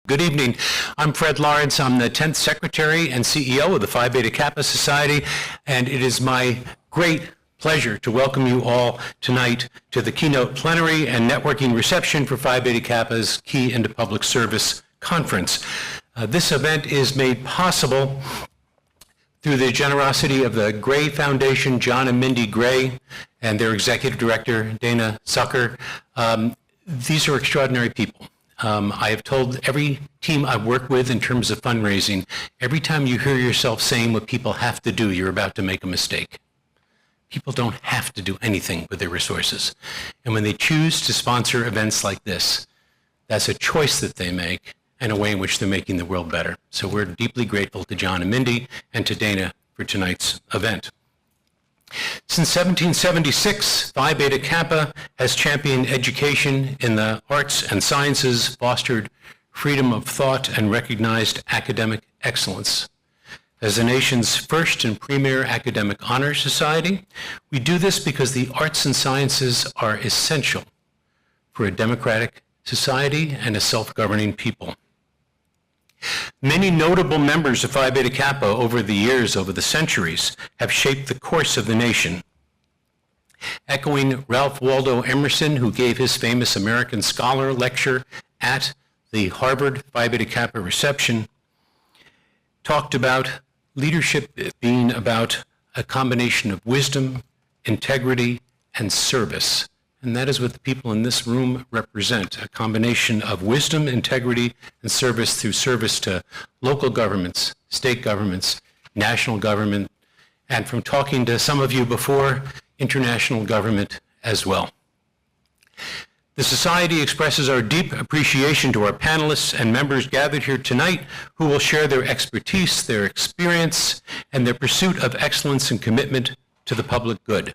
Good evening. I'm Fred Lawrence. I'm the 10th Secretary and CEO of the Phi Beta Kappa Society, and it is my great pleasure to welcome you all tonight to the keynote plenary and networking reception for Phi Beta Kappa's Key into Public Service Conference. This event is made possible through the generosity of the Gray Foundation, John and Mindy Gray, and their Executive Director, Dana Zucker. These are extraordinary people. I have told every team I've worked with in terms of fundraising, every time you hear yourself saying what people have to do, you're about to make a mistake. People don't have to do anything with their resources. And when they choose to sponsor events like this, that's a choice that they make and a way in which they're making the world better. So we're deeply grateful to John and Mindy and to Dana for tonight's event. Since 1776, Phi Beta Kappa has championed education in the arts and sciences, fostered freedom of thought, and recognized academic excellence. As the nation's first and premier academic honor society, we do this because the arts and sciences are essential for a democratic society and a self-governing people. Many notable members of Phi Beta Kappa over the years, over the centuries, have shaped the course of the nation. Echoing Ralph Waldo Emerson, who gave his famous American Scholar lecture at the Harvard Phi Beta Kappa reception, talked about leadership being about a combination of wisdom, integrity, and service. And that is what the people in this room represent, a combination of wisdom, integrity, and service through service to local governments, state governments, national government, and from talking to some of you before, international government as well. The Society expresses our deep appreciation to our panelists and members gathered here tonight who will share their expertise, their experience, and their pursuit of excellence and commitment to the public good.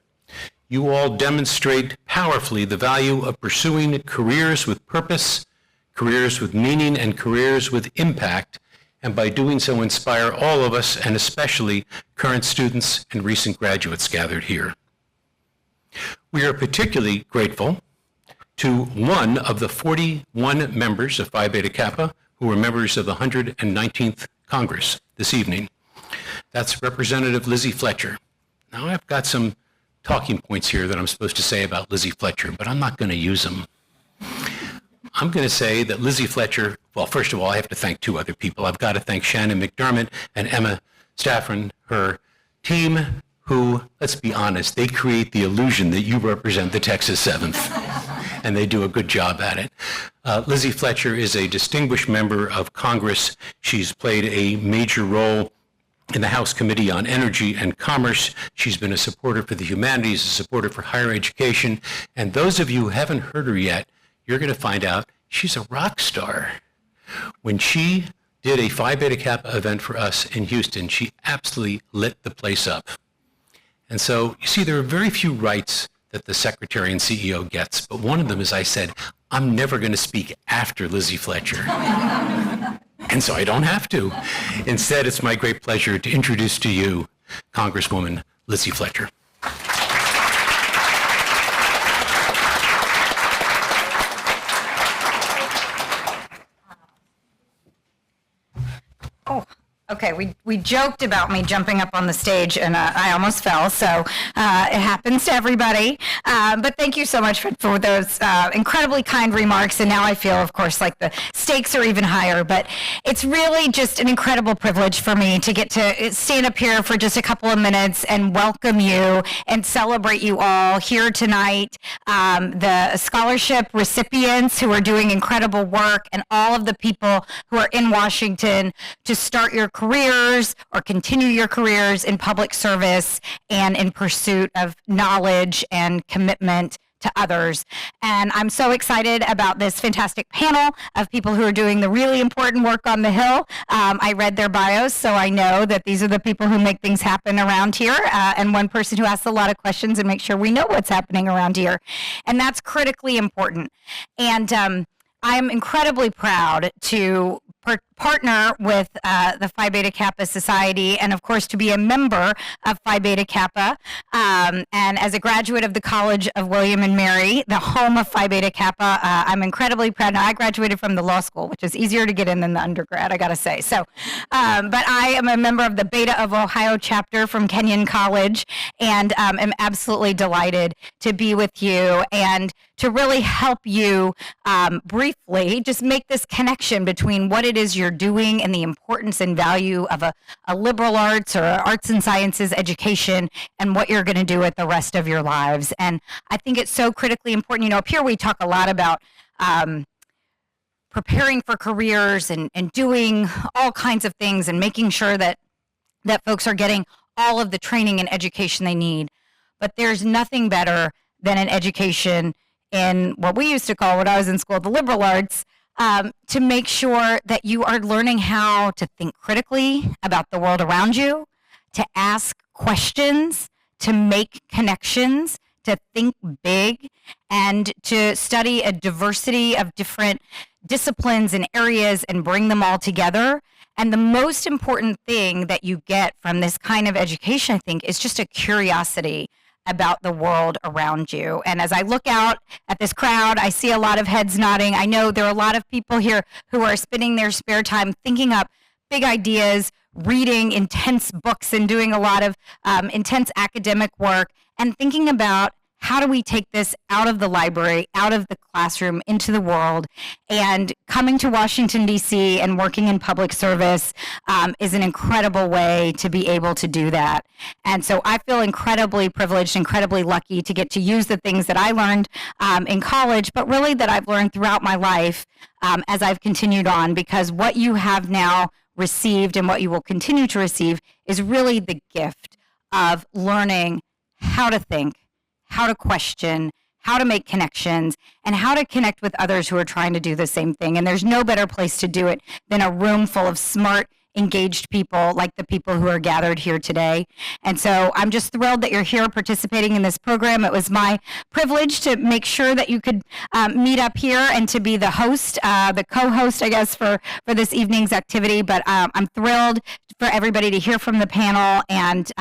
You all demonstrate powerfully the value of pursuing careers with purpose, careers with meaning, and careers with impact, and by doing so inspire all of us, and especially current students and recent graduates gathered here. We are particularly grateful to one of the 41 members of Phi Beta Kappa who were members of the 119th Congress this evening. That's Representative Lizzie Fletcher. Now I've got some talking points here that I'm supposed to say about Lizzie Fletcher, but I'm not going to use them. I'm going to say that Lizzie Fletcher, well, first of all, I have to thank two other people. I've got to thank Shannon McDermott and Emma Stafford, her team, who, let's be honest, they create the illusion that you represent the Texas 7th, and they do a good job at it. Lizzie Fletcher is a distinguished member of Congress. She's played a major role in the House Committee on Energy and Commerce. She's been a supporter for the humanities, a supporter for higher education. And those of you who haven't heard her yet, you're going to find out she's a rock star. When she did a Phi Beta Kappa event for us in Houston, she absolutely lit the place up. And so, you see, there are very few rights that the Secretary and CEO gets, but one of them is I said, I'm never going to speak after Lizzie Fletcher. And so I don't have to. Instead, it's my great pleasure to introduce to you Congresswoman Lizzie Fletcher. Oh, okay. We joked about me jumping up on the stage, and I almost fell, so it happens to everybody. But thank you so much for those incredibly kind remarks, and now I feel, of course, like the stakes are even higher, but it's really just an incredible privilege for me to get to stand up here for just a couple of minutes and welcome you and celebrate you all here tonight, the scholarship recipients who are doing incredible work, and all of the people who are in Washington to start your careers or continue your careers in public service and in pursuit of knowledge and commitment to others. And I'm so excited about this fantastic panel of people who are doing the really important work on the Hill. I read their bios, so I know that these are the people who make things happen around here, and one person who asks a lot of questions and makes sure we know what's happening around here. And that's critically important. And I'm incredibly proud to partner with the Phi Beta Kappa Society, and of course to be a member of Phi Beta Kappa. And as a graduate of the College of William and Mary, the home of Phi Beta Kappa, I'm incredibly proud. Now, I graduated from the law school, which is easier to get in than the undergrad, I gotta say. So, but I am a member of the Beta of Ohio chapter from Kenyon College, and am absolutely delighted to be with you and to really help you briefly just make this connection between what it is you're doing and the importance and value of a liberal arts or arts and sciences education and what you're going to do with the rest of your lives. And I think it's so critically important. You know, up here we talk a lot about preparing for careers and doing all kinds of things and making sure that folks are getting all of the training and education they need. But there's nothing better than an education in what we used to call, when I was in school, the liberal arts, to make sure that you are learning how to think critically about the world around you, to ask questions, to make connections, to think big, and to study a diversity of different disciplines and areas and bring them all together. And the most important thing that you get from this kind of education, I think, is just a curiosity about the world around you. And as I look out at this crowd, I see a lot of heads nodding. I know there are a lot of people here who are spending their spare time thinking up big ideas, reading intense books and doing a lot of intense academic work, and thinking about how do we take this out of the library, out of the classroom, into the world. And coming to Washington, D.C. and working in public service is an incredible way to be able to do that. And so I feel incredibly privileged, incredibly lucky to get to use the things that I learned in college, but really that I've learned throughout my life as I've continued on, because what you have now received and what you will continue to receive is really the gift of learning how to think, how to question, how to make connections, and how to connect with others who are trying to do the same thing. And there's no better place to do it than a room full of smart, engaged people like the people who are gathered here today. And so I'm just thrilled that you're here participating in this program. It was my privilege to make sure that you could meet up here and to be the host, the co-host, I guess, for this evening's activity. But I'm thrilled for everybody to hear from the panel, and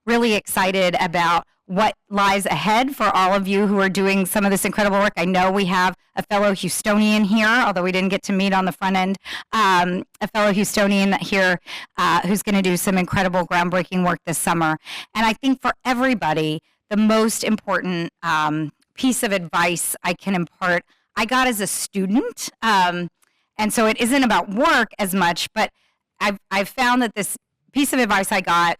really excited about what lies ahead for all of you who are doing some of this incredible work. I know we have a fellow Houstonian here, although we didn't get to meet on the front end, a fellow Houstonian here who's going to do some incredible groundbreaking work this summer. And I think for everybody, the most important piece of advice I can impart, I got as a student. And so it isn't about work as much, but I've found that this piece of advice I got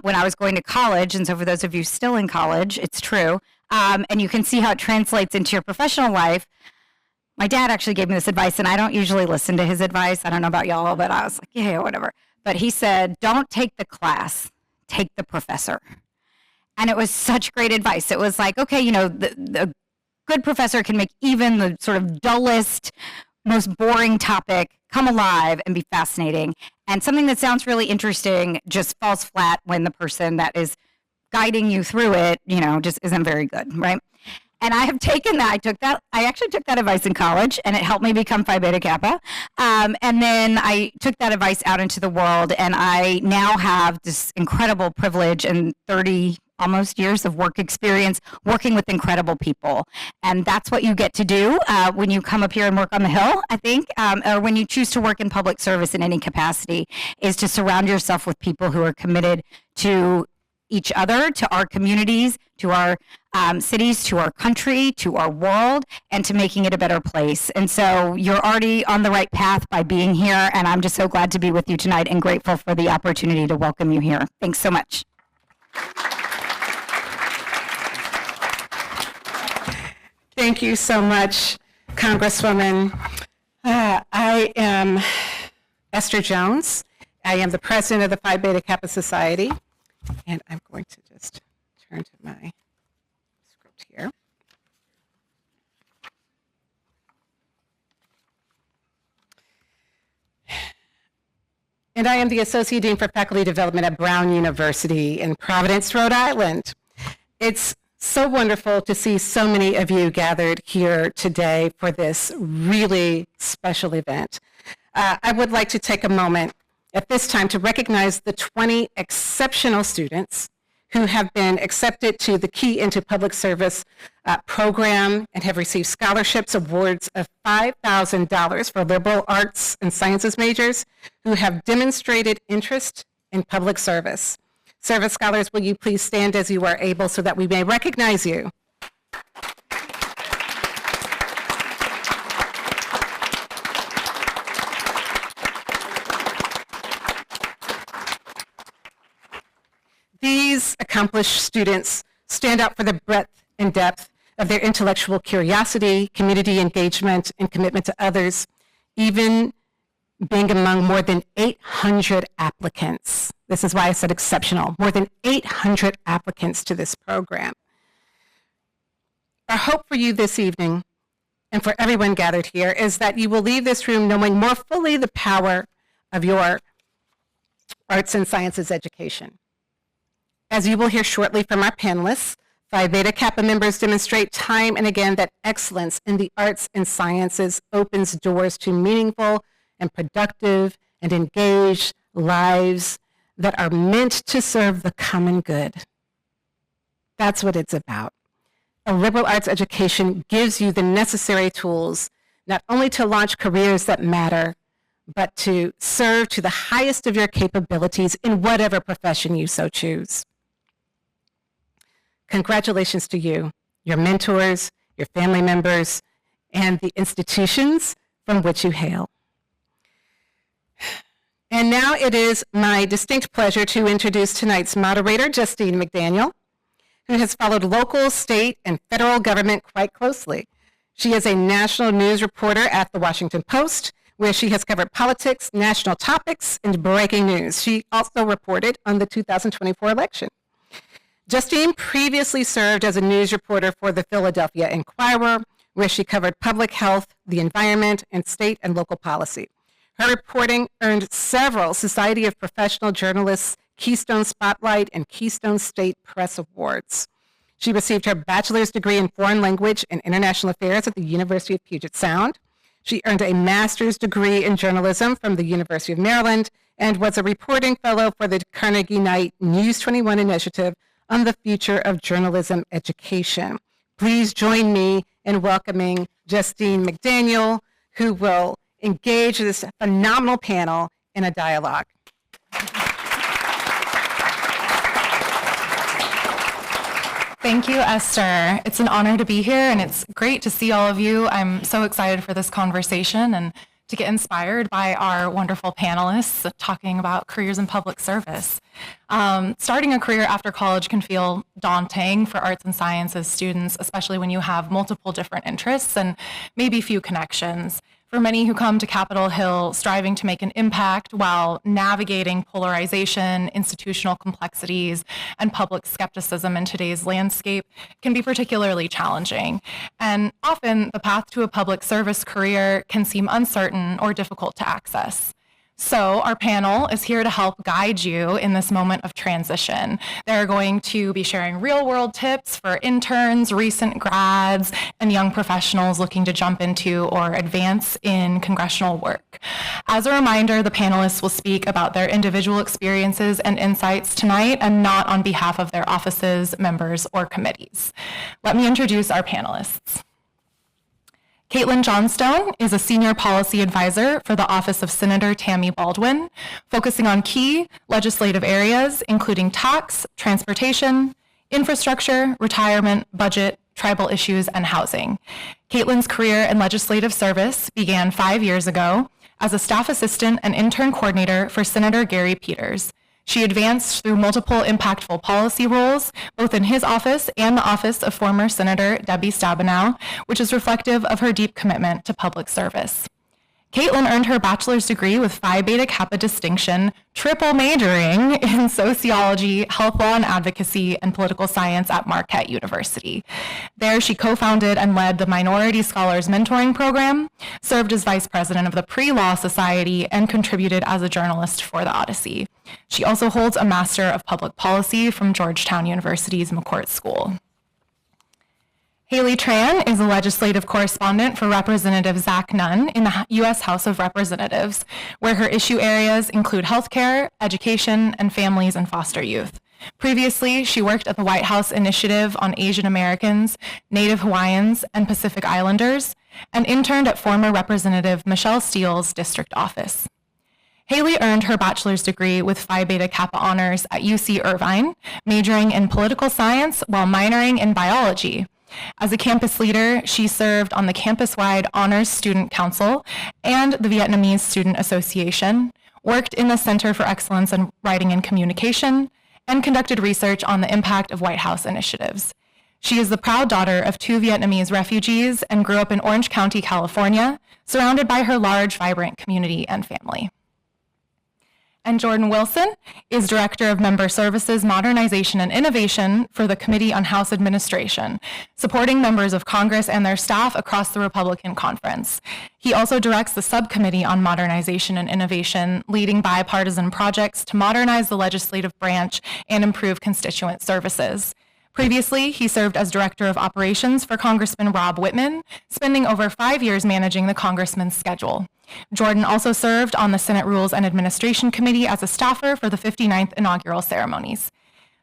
when I was going to college, and so for those of you still in college, it's true, and you can see how it translates into your professional life. My dad actually gave me this advice, and I don't usually listen to his advice. I don't know about y'all, but I was like, yeah, whatever. But he said, don't take the class, take the professor. And it was such great advice. It was like, okay, you know, the good professor can make even the sort of dullest, most boring topic come alive and be fascinating. And something that sounds really interesting just falls flat when the person that is guiding you through it, you know, just isn't very good, right? And I have taken that. I actually took that advice in college, and it helped me become Phi Beta Kappa. And then I took that advice out into the world, and I now have this incredible privilege and 30 almost years of work experience working with incredible people. And that's what you get to do when you come up here and work on the Hill, I think, or when you choose to work in public service in any capacity, is to surround yourself with people who are committed to each other, to our communities, to our cities, to our country, to our world, and to making it a better place. And so you're already on the right path by being here, and I'm just so glad to be with you tonight and grateful for the opportunity to welcome you here. Thanks so much. Thank you so much, Congresswoman. I am Esther Jones. I am the president of the Phi Beta Kappa Society, and I'm going to just turn to my script here. And I am the Associate Dean for Faculty Development at Brown University in Providence, Rhode Island. It's so wonderful to see so many of you gathered here today for this really special event. I would like to take a moment at this time to recognize the 20 exceptional students who have been accepted to the Key into Public Service program and have received scholarships, awards of $5,000 for liberal arts and sciences majors who have demonstrated interest in public service. Service scholars, will you please stand as you are able so that we may recognize you? These accomplished students stand out for the breadth and depth of their intellectual curiosity, community engagement, and commitment to others, even being among more than 800 applicants. This is why I said exceptional, more than 800 applicants to this program. Our hope for you this evening, and for everyone gathered here, is that you will leave this room knowing more fully the power of your arts and sciences education. As you will hear shortly from our panelists, Phi Beta Kappa members demonstrate time and again that excellence in the arts and sciences opens doors to meaningful and productive and engaged lives that are meant to serve the common good. That's what it's about. A liberal arts education gives you the necessary tools not only to launch careers that matter, but to serve to the highest of your capabilities in whatever profession you so choose. Congratulations to you, your mentors, your family members, and the institutions from which you hail. And now it is my distinct pleasure to introduce tonight's moderator, Justine McDaniel, who has followed local, state, and federal government quite closely. She is a national news reporter at the Washington Post, where she has covered politics, national topics, and breaking news. She also reported on the 2024 election. Justine previously served as a news reporter for the Philadelphia Inquirer, where she covered public health, the environment, and state and local policy. Her reporting earned several Society of Professional Journalists Keystone Spotlight and Keystone State Press Awards. She received her bachelor's degree in foreign language and international affairs at the University of Puget Sound. She earned a master's degree in journalism from the University of Maryland and was a reporting fellow for the Carnegie Knight News 21 initiative on the future of journalism education. Please join me in welcoming Justine McDaniel, who will engage this phenomenal panel in a dialogue. Thank you, Esther. It's an honor to be here, and it's great to see all of you. I'm so excited for this conversation and to get inspired by our wonderful panelists talking about careers in public service. Starting a career after college can feel daunting for arts and sciences students, especially when you have multiple different interests and maybe few connections. For many who come to Capitol Hill striving to make an impact while navigating polarization, institutional complexities, and public skepticism in today's landscape can be particularly challenging. And often the path to a public service career can seem uncertain or difficult to access. So our panel is here to help guide you in this moment of transition. They're going to be sharing real-world tips for interns, recent grads, and young professionals looking to jump into or advance in congressional work. As a reminder, the panelists will speak about their individual experiences and insights tonight and not on behalf of their offices, members, or committees. Let me introduce our panelists. Kaitlin Johnstone is a senior policy advisor for the Office of Senator Tammy Baldwin, focusing on key legislative areas, including tax, transportation, infrastructure, retirement, budget, tribal issues, and housing. Kaitlin's career in legislative service began 5 years ago as a staff assistant and intern coordinator for Senator Gary Peters. She advanced through multiple impactful policy roles, both in his office and the office of former Senator Debbie Stabenow, which is reflective of her deep commitment to public service. Kaitlin earned her bachelor's degree with Phi Beta Kappa distinction, triple majoring in sociology, health law and advocacy, and political science at Marquette University. There, she co-founded and led the Minority Scholars Mentoring Program, served as vice president of the Pre-Law Society, and contributed as a journalist for the Odyssey. She also holds a Master of Public Policy from Georgetown University's McCourt School. Haley Tran is a legislative correspondent for Representative Zach Nunn in the U.S. House of Representatives, where her issue areas include healthcare, education, and families and foster youth. Previously, she worked at the White House Initiative on Asian Americans, Native Hawaiians, and Pacific Islanders, and interned at former Representative Michelle Steele's district office. Haley earned her bachelor's degree with Phi Beta Kappa honors at UC Irvine, majoring in political science while minoring in biology. As a campus leader, she served on the campus-wide Honors Student Council and the Vietnamese Student Association, worked in the Center for Excellence in Writing and Communication, and conducted research on the impact of White House initiatives. She is the proud daughter of 2 Vietnamese refugees and grew up in Orange County, California, surrounded by her large, vibrant community and family. And Jordan Wilson is Director of Member Services, Modernization, and Innovation for the Committee on House Administration, supporting members of Congress and their staff across the Republican Conference. He also directs the Subcommittee on Modernization and Innovation, leading bipartisan projects to modernize the legislative branch and improve constituent services. Previously, he served as Director of Operations for Congressman Rob Whitman, spending over 5 years managing the congressman's schedule. Jordan also served on the Senate Rules and Administration Committee as a staffer for the 59th inaugural ceremonies.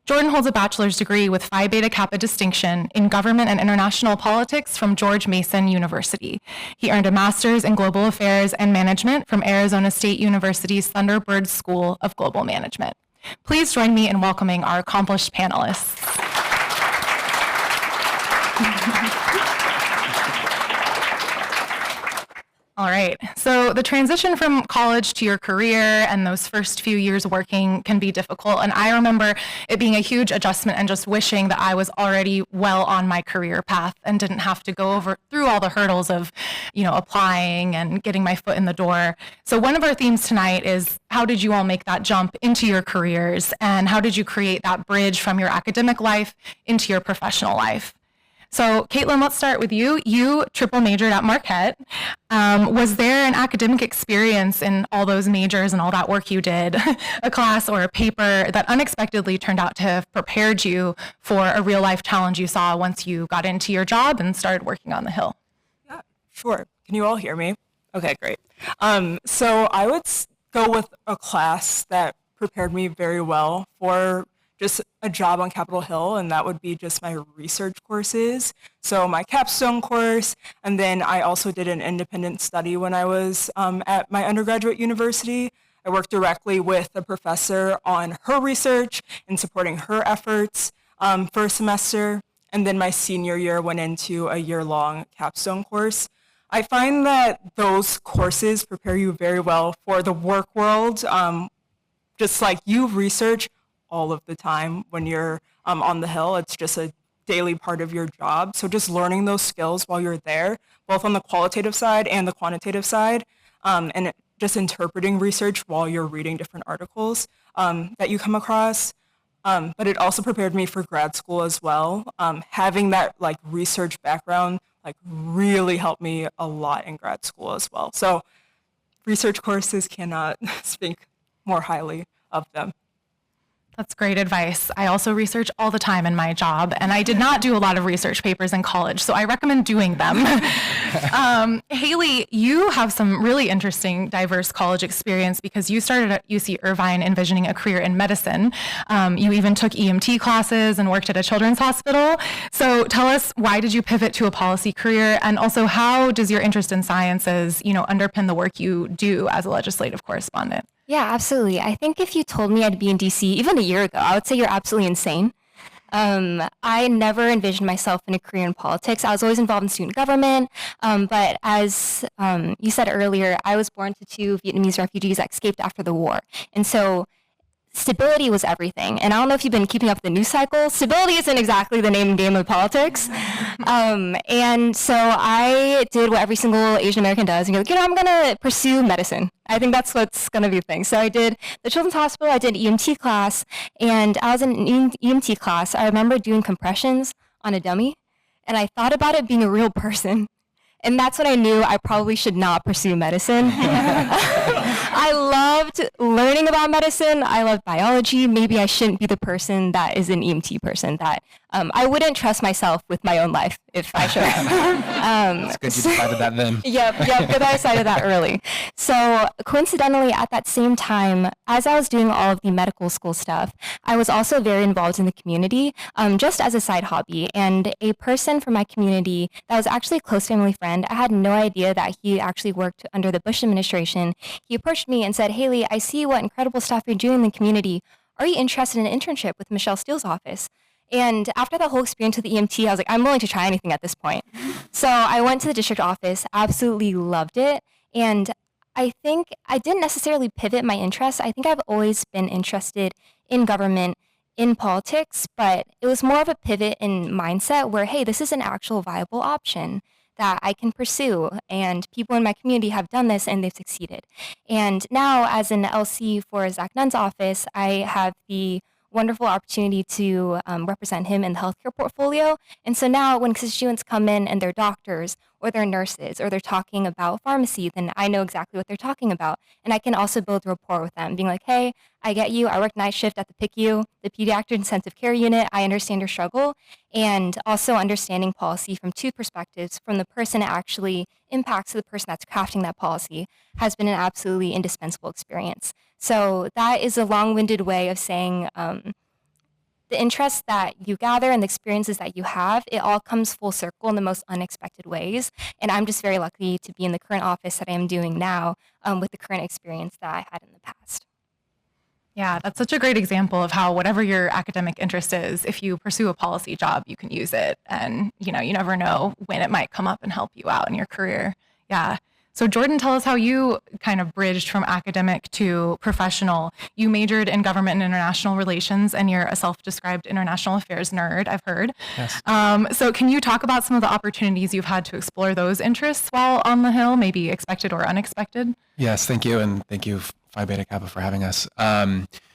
Jordan holds a bachelor's degree with Phi Beta Kappa distinction in Government and International Politics from George Mason University. He earned a master's in Global Affairs and Management from Arizona State University's Thunderbird School of Global Management. Please join me in welcoming our accomplished panelists. All right, so the transition from college to your career and those first few years working can be difficult. And I remember it being a huge adjustment and just wishing that I was already well on my career path and didn't have to go through all the hurdles of, applying and getting my foot in the door. So one of our themes tonight is, how did you all make that jump into your careers, and how did you create that bridge from your academic life into your professional life? So Kaitlin, let's start with you. You triple majored at Marquette. Was there an academic experience in all those majors and all that work you did, a class or a paper that unexpectedly turned out to have prepared you for a real life challenge you saw once you got into your job and started working on the Hill? Yeah, sure. Can you all hear me? Okay, great. So I would go with a class that prepared me very well for just a job on Capitol Hill, and that would be just my research courses. So my capstone course, and then I also did an independent study when I was at my undergraduate university. I worked directly with a professor on her research and supporting her efforts for a semester, and then my senior year went into a year-long capstone course. I find that those courses prepare you very well for the work world, just like you research all of the time when you're on the Hill. It's just a daily part of your job. So just learning those skills while you're there, both on the qualitative side and the quantitative side, and just interpreting research while you're reading different articles that you come across. But it also prepared me for grad school as well. Having that research background really helped me a lot in grad school as well. So research courses cannot speak more highly of them. That's great advice. I also research all the time in my job, and I did not do a lot of research papers in college, so I recommend doing them. Haley, you have some really interesting, diverse college experience because you started at UC Irvine envisioning a career in medicine. You even took EMT classes and worked at a children's hospital. So tell us, why did you pivot to a policy career, and also how does your interest in sciences, underpin the work you do as a legislative correspondent? Yeah, absolutely. I think if you told me I'd be in DC even a year ago, I would say you're absolutely insane. I never envisioned myself in a career in politics. I was always involved in student government, but as you said earlier, I was born to 2 Vietnamese refugees that escaped after the war. And so stability was everything. And I don't know if you've been keeping up with the news cycle. Stability isn't exactly the name and game of politics. And so I did what every single Asian American does. And you're like, I'm going to pursue medicine. I think that's what's going to be the thing. So I did the children's hospital. I did an EMT class. And I was in an EMT class. I remember doing compressions on a dummy. And I thought about it being a real person. And that's when I knew I probably should not pursue medicine. I loved learning about medicine. I loved biology. Maybe I shouldn't be the person that is an EMT person, that I wouldn't trust myself with my own life if I showed up. It's good you decided that then. Yep, good I decided that early. So coincidentally, at that same time, as I was doing all of the medical school stuff, I was also very involved in the community, just as a side hobby. And a person from my community that was actually a close family friend, I had no idea that he actually worked under the Bush administration. He approached me and said, "Haley, I see what incredible stuff you're doing in the community. Are you interested in an internship with Michelle Steele's office?" And after that whole experience with the EMT, I was like, I'm willing to try anything at this point. So I went to the district office, absolutely loved it. And I think I didn't necessarily pivot my interests. I think I've always been interested in government, in politics, but it was more of a pivot in mindset where, hey, this is an actual viable option that I can pursue. And people in my community have done this and they've succeeded. And now as an LC for Zach Nunn's office, I have the wonderful opportunity to represent him in the healthcare portfolio. And so now when constituents come in and they're doctors or they're nurses or they're talking about pharmacy, then I know exactly what they're talking about. And I can also build rapport with them, being like, hey, I get you. I work night shift at the PICU, the Pediatric Intensive Care Unit. I understand your struggle. And also understanding policy from two perspectives, from the person it actually impacts to the person that's crafting that policy, has been an absolutely indispensable experience. So that is a long-winded way of saying the interests that you gather and the experiences that you have, it all comes full circle in the most unexpected ways. And I'm just very lucky to be in the current office that I am doing now with the current experience that I had in the past. Yeah, that's such a great example of how whatever your academic interest is, if you pursue a policy job, you can use it. And, you never know when it might come up and help you out in your career. Yeah. So Jordan, tell us how you kind of bridged from academic to professional. You majored in government and international relations, and you're a self-described international affairs nerd, I've heard. Yes. So can you talk about some of the opportunities you've had to explore those interests while on the Hill, maybe expected or unexpected? Yes, thank you. And thank you, Phi Beta Kappa, for having us.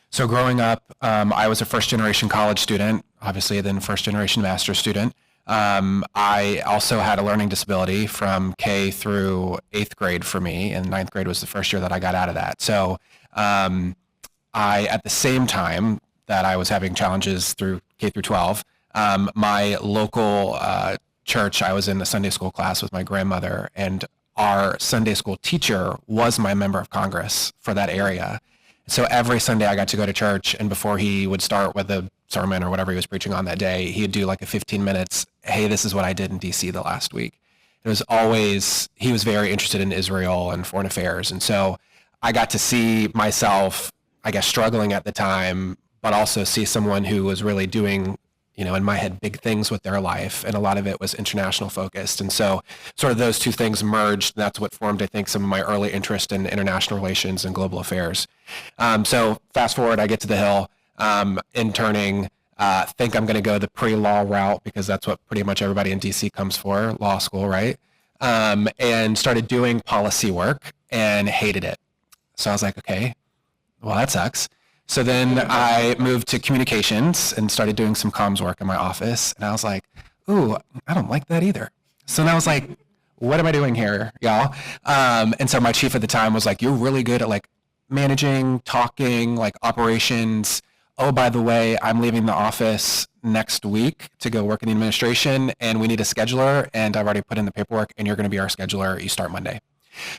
So growing up, I was a first-generation college student, obviously then first-generation master's student. I also had a learning disability from K through 8th grade for me, and 9th grade was the first year that I got out of that. So at the same time that I was having challenges through K through 12, my local church, I was in the Sunday school class with my grandmother, and our Sunday school teacher was my member of Congress for that area. So every Sunday I got to go to church, and before he would start with a sermon or whatever he was preaching on that day, he'd do like a 15 minutes, hey, this is what I did in DC the last week. It was always, he was very interested in Israel and foreign affairs. And so I got to see myself, I guess, struggling at the time, but also see someone who was really doing, in my head, big things with their life. And a lot of it was international focused. And so sort of those two things merged. And that's what formed, I think, some of my early interest in international relations and global affairs. So fast forward, I get to the Hill, interning, think I'm going to go the pre-law route because that's what pretty much everybody in DC comes for, law school, right? And started doing policy work and hated it. So I was like, okay, well, that sucks. So then I moved to communications and started doing some comms work in my office. And I was like, ooh, I don't like that either. So then I was like, what am I doing here, y'all? And so my chief at the time was like, you're really good at like managing, talking, like operations. Oh, by the way, I'm leaving the office next week to go work in the administration, and we need a scheduler, and I've already put in the paperwork, and you're going to be our scheduler. You start Monday.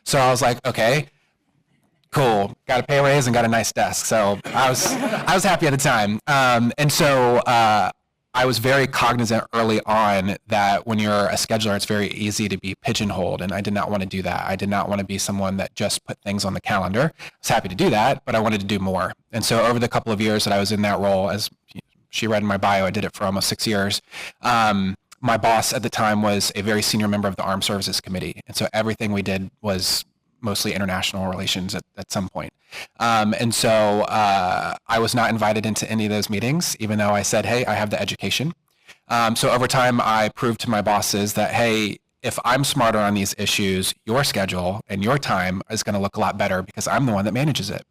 So I was like, okay, cool. Got a pay raise and got a nice desk. So I was happy at the time. And so I was very cognizant early on that when you're a scheduler, it's very easy to be pigeonholed, and I did not want to do that. I did not want to be someone that just put things on the calendar. I was happy to do that, but I wanted to do more. And so over the couple of years that I was in that role, as she read in my bio, I did it for almost 6 years. My boss at the time was a very senior member of the Armed Services Committee, and so everything we did was mostly international relations at some point. And so I was not invited into any of those meetings, even though I said, hey, I have the education. So over time, I proved to my bosses that, hey, if I'm smarter on these issues, your schedule and your time is going to look a lot better because I'm the one that manages it.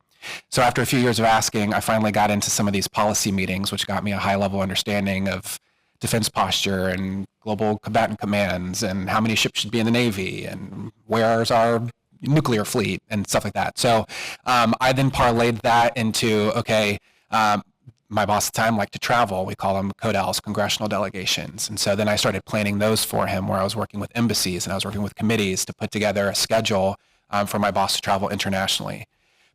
So after a few years of asking, I finally got into some of these policy meetings, which got me a high-level understanding of defense posture and global combatant commands and how many ships should be in the Navy and where's our nuclear fleet and stuff like that. So I then parlayed that into, okay, my boss at the time liked to travel. We call them CODELs, congressional delegations. And so then I started planning those for him, where I was working with embassies and I was working with committees to put together a schedule for my boss to travel internationally.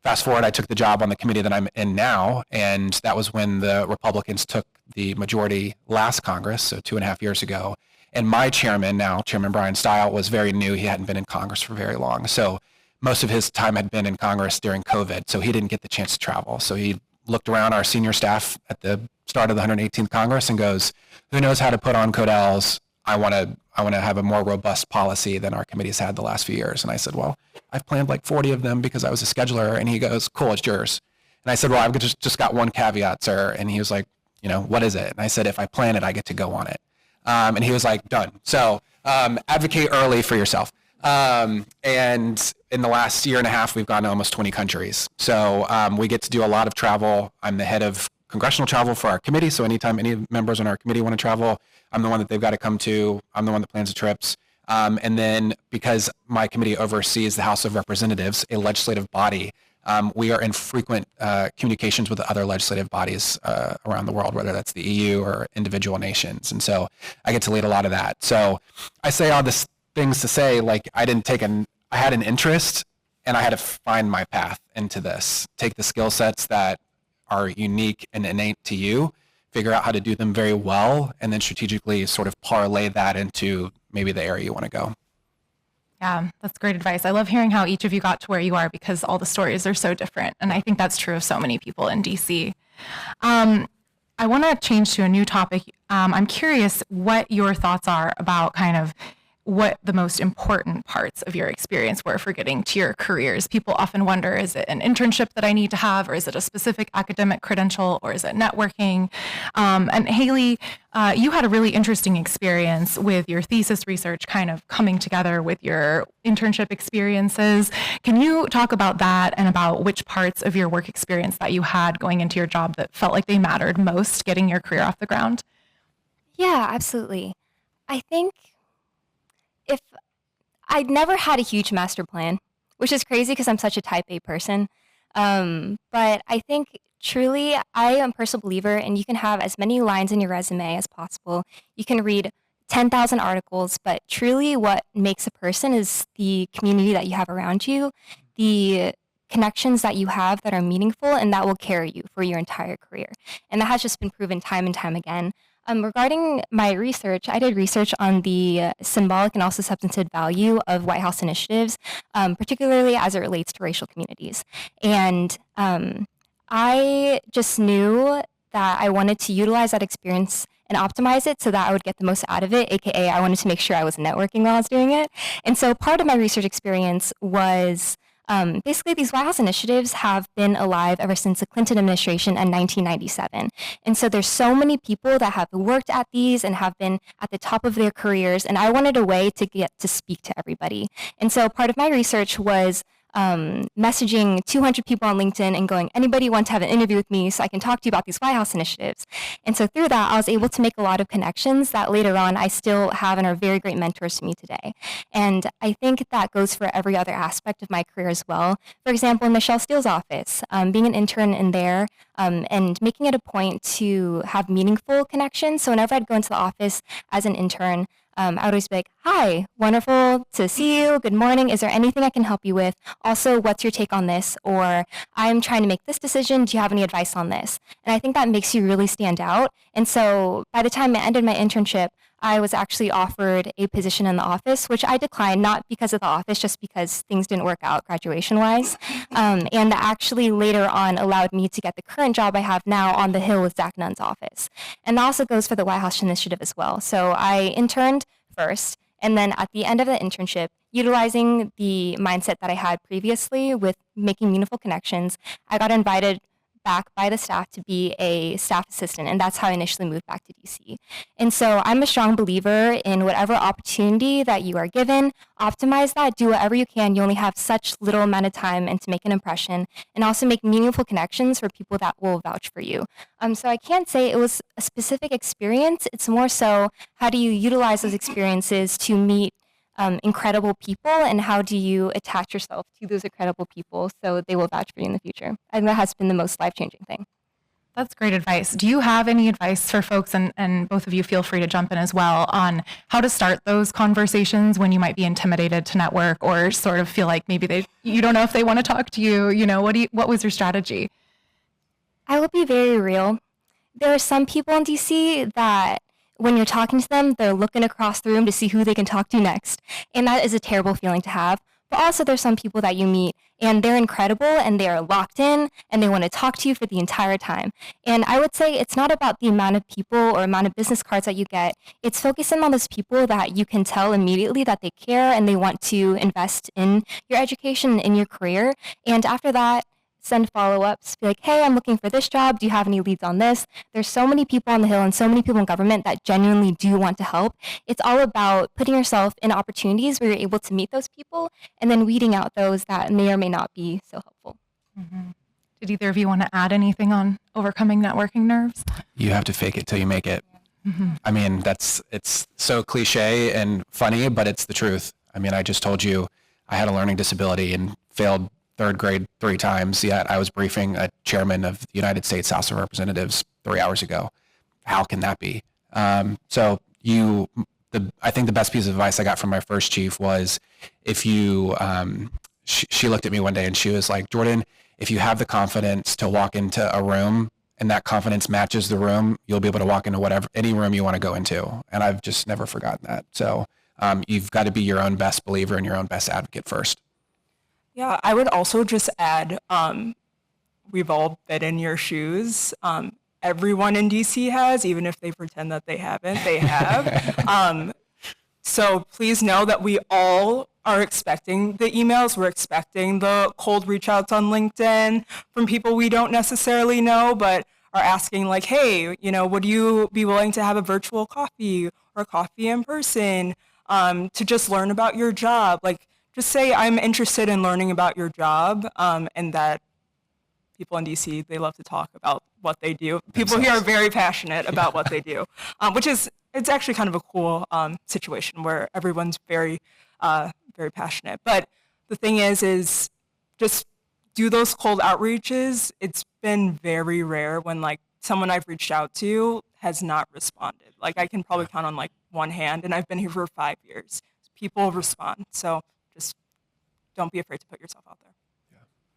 Fast forward, I took the job on the committee that I'm in now, and that was when the Republicans took the majority last Congress, so 2.5 years ago. And my chairman now, Chairman Brian Stile, was very new. He hadn't been in Congress for very long. So most of his time had been in Congress during COVID, so he didn't get the chance to travel. So he looked around our senior staff at the start of the 118th Congress and goes, who knows how to put on CODELs? I want to have a more robust policy than our committee's had the last few years. And I said, well, I've planned like 40 of them because I was a scheduler. And he goes, cool, it's yours. And I said, well, I've just got one caveat, sir. And he was like, what is it? And I said, if I plan it, I get to go on it. And he was like, done. So advocate early for yourself. And in the last year and a half, we've gone to almost 20 countries. So we get to do a lot of travel. I'm the head of congressional travel for our committee. So anytime any members on our committee want to travel, I'm the one that they've got to come to. I'm the one that plans the trips. And then because my committee oversees the House of Representatives, a legislative body, we are in frequent communications with other legislative bodies around the world, whether that's the EU or individual nations. And so I get to lead a lot of that. So I say all these things to say, like, I had an interest and I had to find my path into this, take the skill sets that are unique and innate to you, figure out how to do them very well, and then strategically sort of parlay that into maybe the area you want to go. Yeah, that's great advice. I love hearing how each of you got to where you are because all the stories are so different. And I think that's true of so many people in DC. I want to change to a new topic. I'm curious what your thoughts are about kind of what the most important parts of your experience were for getting to your careers. People often wonder, is it an internship that I need to have, or is it a specific academic credential, or is it networking? And Haley, you had a really interesting experience with your thesis research kind of coming together with your internship experiences. Can you talk about that and about which parts of your work experience that you had going into your job that felt like they mattered most getting your career off the ground? Yeah, absolutely. I think if I'd never had a huge master plan, which is crazy because I'm such a type A person. But I think truly I am a personal believer and you can have as many lines in your resume as possible. You can read 10,000 articles, but truly what makes a person is the community that you have around you, the connections that you have that are meaningful and that will carry you for your entire career. And that has just been proven time and time again. Regarding my research, I did research on the symbolic and also substantive value of White House initiatives, particularly as it relates to racial communities. And I just knew that I wanted to utilize that experience and optimize it so that I would get the most out of it, aka I wanted to make sure I was networking while I was doing it. And so part of my research experience was basically, these White House initiatives have been alive ever since the Clinton administration in 1997. And so there's so many people that have worked at these and have been at the top of their careers. And I wanted a way to get to speak to everybody. And so part of my research was messaging 200 people on LinkedIn and going, anybody want to have an interview with me so I can talk to you about these White House initiatives? And so through that, I was able to make a lot of connections that later on I still have and are very great mentors to me today. And I think that goes for every other aspect of my career as well. For example, in Michelle Steele's office, being an intern in there and making it a point to have meaningful connections. So whenever I'd go into the office as an intern, I would always be like, hi, wonderful to see you. Good morning. Is there anything I can help you with? Also, what's your take on this? Or I'm trying to make this decision. Do you have any advice on this? And I think that makes you really stand out. And so by the time I ended my internship, I was actually offered a position in the office, which I declined, not because of the office, just because things didn't work out graduation-wise. And that actually later on allowed me to get the current job I have now on the Hill with Zach Nunn's office. And that also goes for the White House Initiative as well. So I interned first, and then at the end of the internship, utilizing the mindset that I had previously with making meaningful connections, I got invited back by the staff to be a staff assistant, and that's how I initially moved back to DC. And so I'm a strong believer in whatever opportunity that you are given, optimize that, do whatever you can. You only have such little amount of time and to make an impression, and also make meaningful connections for people that will vouch for you. So I can't say it was a specific experience. It's more so, how do you utilize those experiences to meet incredible people, and how do you attach yourself to those incredible people so they will vouch for you in the future? I think that has been the most life-changing thing. That's great advice. Do you have any advice for folks, and both of you feel free to jump in as well, on how to start those conversations when you might be intimidated to network or sort of feel like maybe you don't know if they want to talk to you? What was your strategy? I will be very real. There are some people in DC that when you're talking to them, they're looking across the room to see who they can talk to next. And that is a terrible feeling to have. But also there's some people that you meet and they're incredible and they are locked in and they want to talk to you for the entire time. And I would say it's not about the amount of people or amount of business cards that you get. It's focusing on those people that you can tell immediately that they care and they want to invest in your education, in your career. And after that, send follow-ups, be like, hey, I'm looking for this job. Do you have any leads on this? There's so many people on the Hill and so many people in government that genuinely do want to help. It's all about putting yourself in opportunities where you're able to meet those people and then weeding out those that may or may not be so helpful. Mm-hmm. Did either of you want to add anything on overcoming networking nerves? You have to fake it till you make it. Mm-hmm. I mean, it's so cliche and funny, but it's the truth. I mean, I just told you I had a learning disability and failed third grade 3 times, yet I was briefing a chairman of the United States House of Representatives 3 hours ago. How can that be? I think the best piece of advice I got from my first chief was if you, she looked at me one day and she was like, Jordan, if you have the confidence to walk into a room and that confidence matches the room, you'll be able to walk into any room you want to go into. And I've just never forgotten that. So you've got to be your own best believer and your own best advocate first. Yeah, I would also just add, we've all been in your shoes. Everyone in DC has, even if they pretend that they haven't, they have. So please know that we all are expecting the emails. We're expecting the cold reach outs on LinkedIn from people we don't necessarily know, but are asking like, hey, would you be willing to have a virtual coffee or coffee in person to just learn about your job? Like, just say, I'm interested in learning about your job, and that people in DC, they love to talk about what they do. People here are very passionate about what they do, it's actually kind of a cool situation where everyone's very, very passionate. But the thing is just do those cold outreaches. It's been very rare when like someone I've reached out to has not responded. Like I can probably count on like one hand, and I've been here for 5 years. People respond, so just don't be afraid to put yourself out there.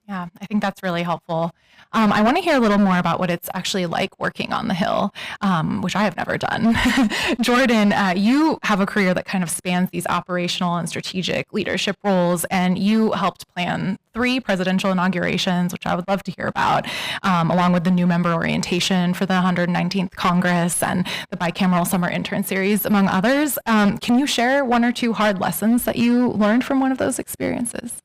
Yeah, I think that's really helpful. I want to hear a little more about what it's actually like working on the Hill, which I have never done. Jordan, you have a career that kind of spans these operational and strategic leadership roles, and you helped plan 3 presidential inaugurations, which I would love to hear about, along with the new member orientation for the 119th Congress and the bicameral summer intern series, among others. Can you share 1 or 2 hard lessons that you learned from one of those experiences?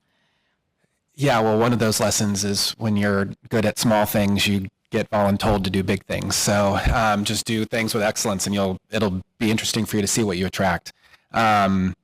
Yeah, well, one of those lessons is when you're good at small things, you get voluntold to do big things. So just do things with excellence, and it'll be interesting for you to see what you attract. Like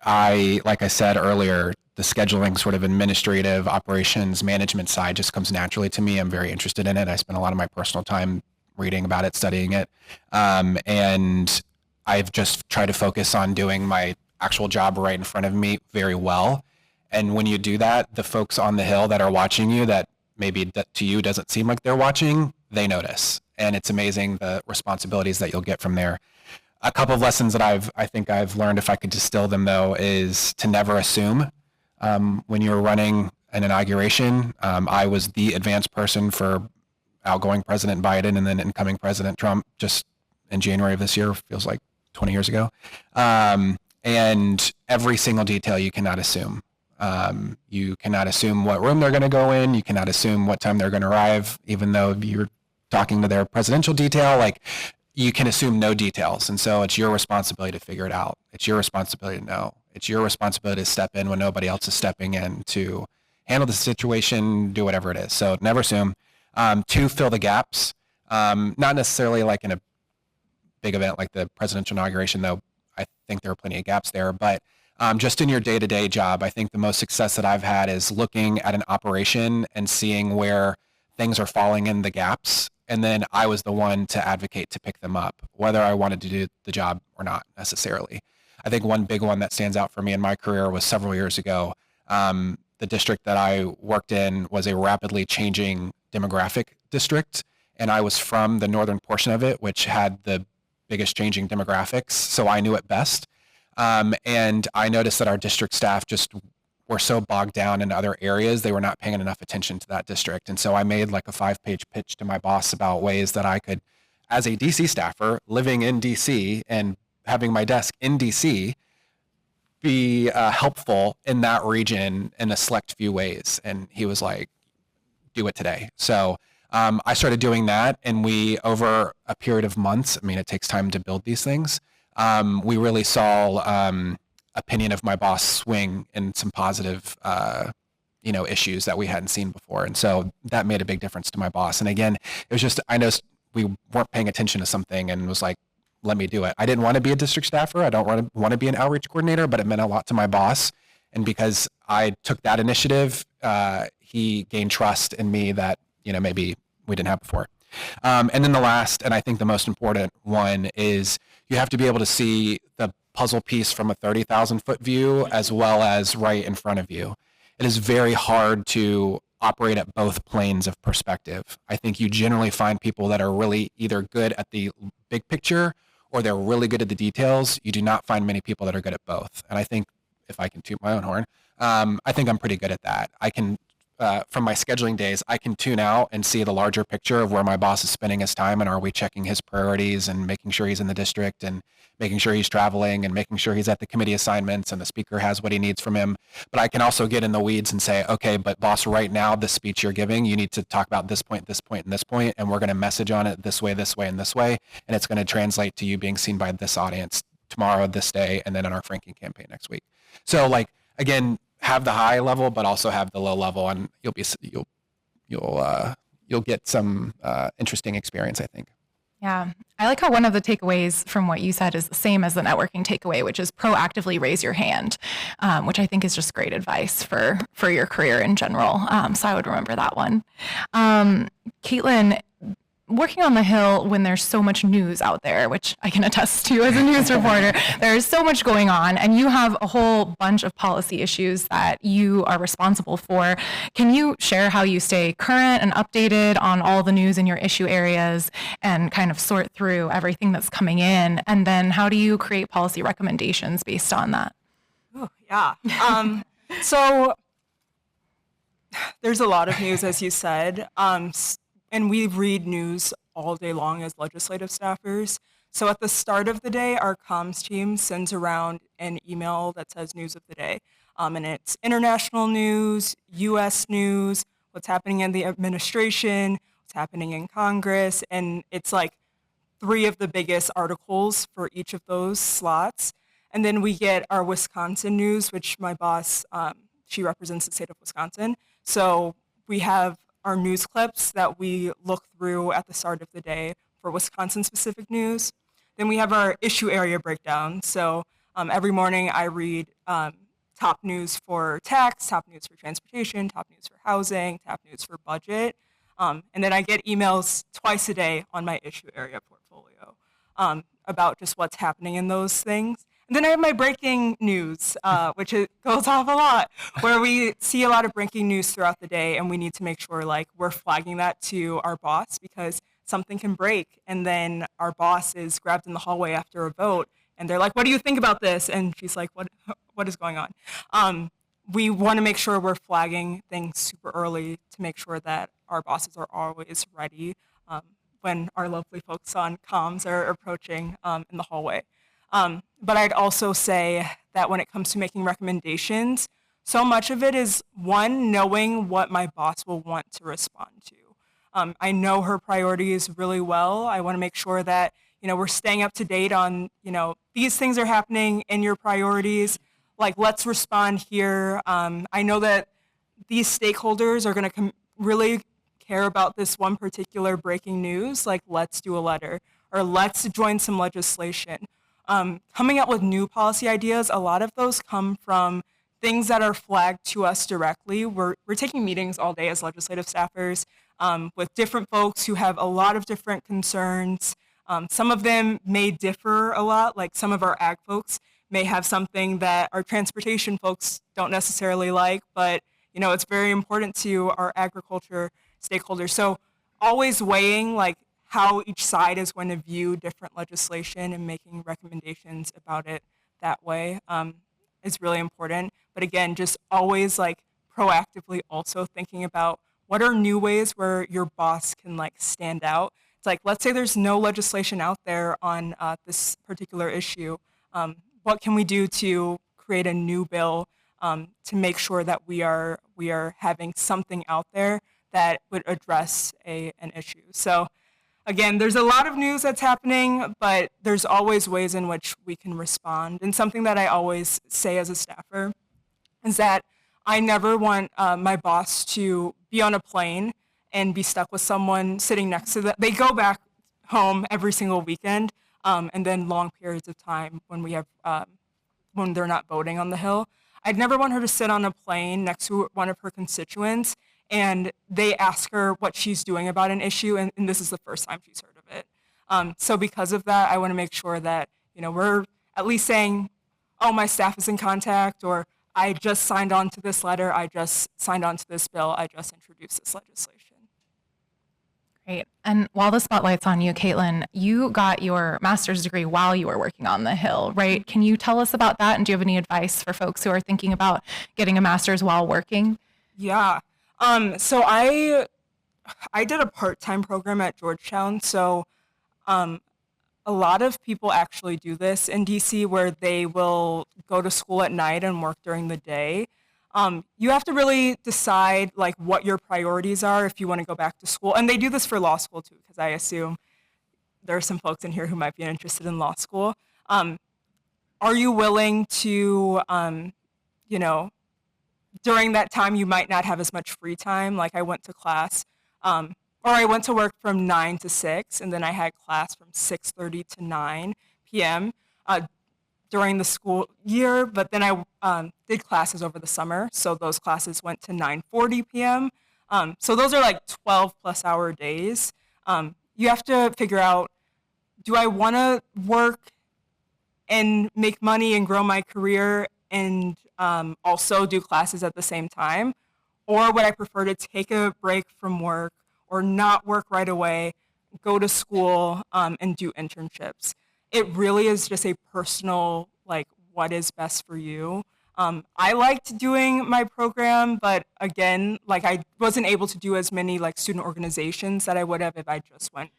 I said earlier, the scheduling, sort of administrative operations management side just comes naturally to me. I'm very interested in it. I spend a lot of my personal time reading about it, studying it, and I've just tried to focus on doing my actual job right in front of me very well. And when you do that, the folks on the Hill that are watching you that maybe that to you doesn't seem like they're watching, they notice. And it's amazing the responsibilities that you'll get from there. A couple of lessons that I think I've learned, if I could distill them though, is to never assume. When you're running an inauguration, I was the advance person for outgoing President Biden and then incoming President Trump just in January of this year, feels like 20 years ago. And every single detail you cannot assume. You cannot assume what room they're going to go in. You cannot assume what time they're going to arrive, even though you're talking to their presidential detail. Like, you can assume no details. And so it's your responsibility to figure it out. It's your responsibility to know. It's your responsibility to step in when nobody else is stepping in, to handle the situation, do whatever it is. So never assume. 2, fill the gaps. Not necessarily like in a big event like the presidential inauguration, though I think there are plenty of gaps there, but just in your day-to-day job, I think the most success that I've had is looking at an operation and seeing where things are falling in the gaps. And then I was the one to advocate to pick them up, whether I wanted to do the job or not necessarily. I think one big one that stands out for me in my career was several years ago. The district that I worked in was a rapidly changing demographic district. and I was from the northern portion of it, which had the biggest changing demographics, so I knew it best. And I noticed that our district staff just were so bogged down in other areas, they were not paying enough attention to that district. And so I made like a 5-page pitch to my boss about ways that I could, as a DC staffer, living in DC and having my desk in DC, be helpful in that region in a select few ways. And he was like, do it today. So I started doing that, and we, over a period of months, I mean, it takes time to build these things, we really saw opinion of my boss swing in some positive, issues that we hadn't seen before. And so that made a big difference to my boss. And again, it was just, I noticed we weren't paying attention to something and was like, let me do it. I didn't want to be a district staffer. I don't want to be an outreach coordinator, but it meant a lot to my boss. And because I took that initiative, he gained trust in me that, maybe we didn't have before. And then the last, and I think the most important one, is you have to be able to see the puzzle piece from a 30,000-foot view as well as right in front of you. It is very hard to operate at both planes of perspective. I think you generally find people that are really either good at the big picture or they're really good at the details. You do not find many people that are good at both. And I think, if I can toot my own horn, I think I'm pretty good at that. I can, from my scheduling days, I can tune out and see the larger picture of where my boss is spending his time, and are we checking his priorities and making sure he's in the district and making sure he's traveling and making sure he's at the committee assignments and the speaker has what he needs from him. But I can also get in the weeds and say, okay, but boss, right now, the speech you're giving, you need to talk about this point, this point, and this point, and we're going to message on it this way, and this way, and it's going to translate to you being seen by this audience tomorrow, this day, and then in our franking campaign next week. So, like, again, have the high level, but also have the low level, and you'll get some interesting experience, I think. Yeah. I like how one of the takeaways from what you said is the same as the networking takeaway, which is proactively raise your hand, which I think is just great advice for your career in general. So I would remember that one. Kaitlin, working on the Hill when there's so much news out there, which I can attest to as a news reporter, there's so much going on, and you have a whole bunch of policy issues that you are responsible for. Can you share how you stay current and updated on all the news in your issue areas and kind of sort through everything that's coming in? And then how do you create policy recommendations based on that? Oh, yeah. So there's a lot of news, as you said. And we read news all day long as legislative staffers. So at the start of the day, our comms team sends around an email that says news of the day. And it's international news, U.S. news, what's happening in the administration, what's happening in Congress. And it's like 3 of the biggest articles for each of those slots. And then we get our Wisconsin news, which my boss, she represents the state of Wisconsin. So we have our news clips that we look through at the start of the day for Wisconsin-specific news. Then we have our issue area breakdown. So every morning I read top news for tax, top news for transportation, top news for housing, top news for budget. And then I get emails twice a day on my issue area portfolio about just what's happening in those things. And then I have my breaking news, which goes off a lot, where we see a lot of breaking news throughout the day, and we need to make sure like we're flagging that to our boss because something can break, and then our boss is grabbed in the hallway after a vote, and they're like, "What do you think about this?" And she's like, "What is going on?" We want to make sure we're flagging things super early to make sure that our bosses are always ready when our lovely folks on comms are approaching in the hallway. But I'd also say that when it comes to making recommendations, so much of it is, one, knowing what my boss will want to respond to. I know her priorities really well. I want to make sure that, we're staying up to date on, these things are happening in your priorities. Like, let's respond here. I know that these stakeholders are going to really care about this one particular breaking news. Like, let's do a letter, or let's join some legislation. Coming up with new policy ideas, a lot of those come from things that are flagged to us directly. We're taking meetings all day as legislative staffers with different folks who have a lot of different concerns. Some of them may differ a lot, like some of our ag folks may have something that our transportation folks don't necessarily like, but it's very important to our agriculture stakeholders. So always weighing like how each side is going to view different legislation and making recommendations about it that way is really important. But again, just always like proactively also thinking about what are new ways where your boss can like stand out. It's like, let's say there's no legislation out there on this particular issue. What can we do to create a new bill to make sure that we are having something out there that would address an issue? So again, there's a lot of news that's happening, but there's always ways in which we can respond. And something that I always say as a staffer is that I never want my boss to be on a plane and be stuck with someone sitting next to them. They go back home every single weekend, and then long periods of time when we have when they're not voting on the Hill. I'd never want her to sit on a plane next to one of her constituents and they ask her what she's doing about an issue, and this is the first time she's heard of it. So because of that, I want to make sure that we're at least saying, "Oh, my staff is in contact," or "I just signed on to this letter. I just signed on to this bill. I just introduced this legislation." Great. And while the spotlight's on you, Kaitlin, you got your master's degree while you were working on the Hill, right? Can you tell us about that? And do you have any advice for folks who are thinking about getting a master's while working? Yeah. So I did a part-time program at Georgetown. So a lot of people actually do this in DC, where they will go to school at night and work during the day. You have to really decide like what your priorities are if you want to go back to school. And they do this for law school too, because I assume there are some folks in here who might be interested in law school. Are you willing to, during that time you might not have as much free time? Like I went to class, or I went to work from 9 to 6, and then I had class from 6:30 to 9 p.m. During the school year, but then I did classes over the summer, so those classes went to 9:40 p.m. So those are like 12 plus hour days. You have to figure out, do I want to work and make money and grow my career and also do classes at the same time? Or would I prefer to take a break from work or not work right away, go to school and do internships? It really is just a personal, like, what is best for you. I liked doing my program, but again, like I wasn't able to do as many like student organizations that I would have if I just went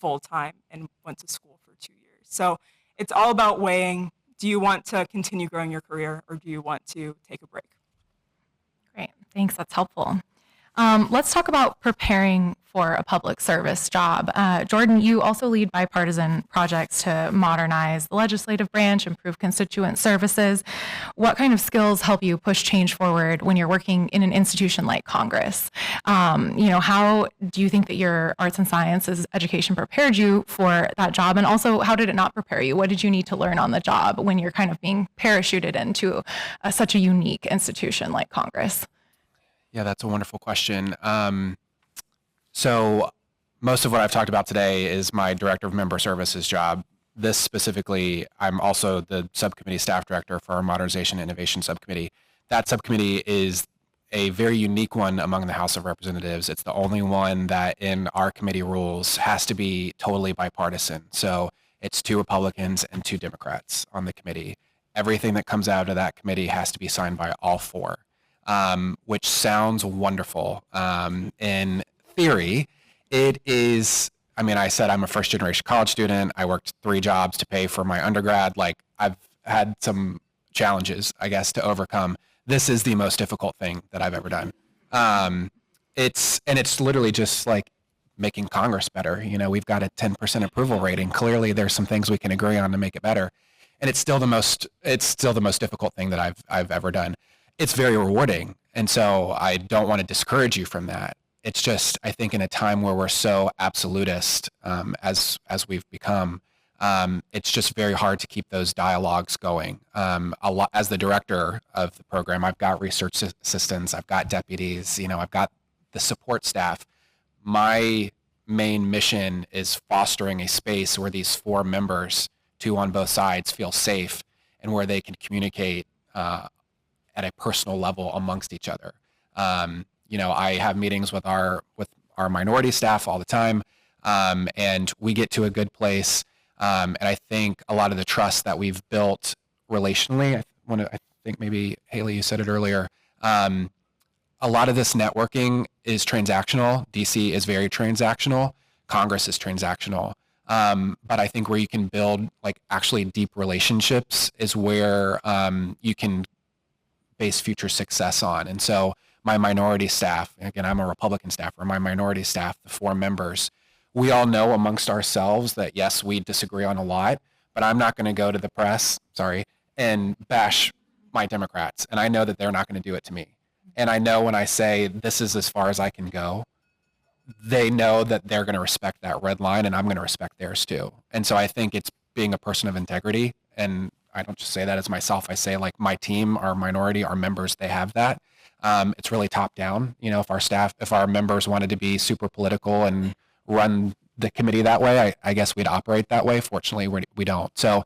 full time and went to school for 2 years. So it's all about weighing, do you want to continue growing your career or do you want to take a break? Great. Thanks. That's helpful. Let's talk about preparing for a public service job. Jordan, you also lead bipartisan projects to modernize the legislative branch, improve constituent services. What kind of skills help you push change forward when you're working in an institution like Congress? How do you think that your arts and sciences education prepared you for that job? And also, how did it not prepare you? What did you need to learn on the job when you're kind of being parachuted into such a unique institution like Congress? Yeah, that's a wonderful question. So most of what I've talked about today is my Director of Member Services job. This specifically, I'm also the subcommittee staff director for our Modernization and Innovation Subcommittee. That subcommittee is a very unique one among the House of Representatives. It's the only one that in our committee rules has to be totally bipartisan. So it's 2 Republicans and 2 Democrats on the committee. Everything that comes out of that committee has to be signed by all 4. Which sounds wonderful. In theory, it is, I said I'm a first generation college student. I worked 3 jobs to pay for my undergrad. Like I've had some challenges, I guess, to overcome. This is the most difficult thing that I've ever done. It's literally just like making Congress better. We've got a 10% approval rating. Clearly there's some things we can agree on to make it better. And it's still the most difficult thing that I've ever done. It's very rewarding. And so I don't want to discourage you from that. It's just, I think in a time where we're so absolutist as we've become, it's just very hard to keep those dialogues going. As the director of the program, I've got research assistants, I've got deputies, I've got the support staff. My main mission is fostering a space where these 4 members, 2 on both sides, feel safe and where they can communicate at a personal level amongst each other. I have meetings with our minority staff all the time, and we get to a good place. And I think a lot of the trust that we've built relationally, I think maybe Haley, you said it earlier, a lot of this networking is transactional. DC is very transactional. Congress is transactional. But I think where you can build like actually deep relationships is where you can base future success on. And so my minority staff, again, I'm a Republican staffer, my minority staff, the 4 members, we all know amongst ourselves that yes, we disagree on a lot, but I'm not going to go to the press, and bash my Democrats. And I know that they're not going to do it to me. And I know when I say this is as far as I can go, they know that they're going to respect that red line, and I'm going to respect theirs too. And so I think it's being a person of integrity. And I don't just say that as myself. I say like my team, our minority, our members, they have that. It's really top down. You know, if our members wanted to be super political and run the committee that way, I guess we'd operate that way. Fortunately, we don't. So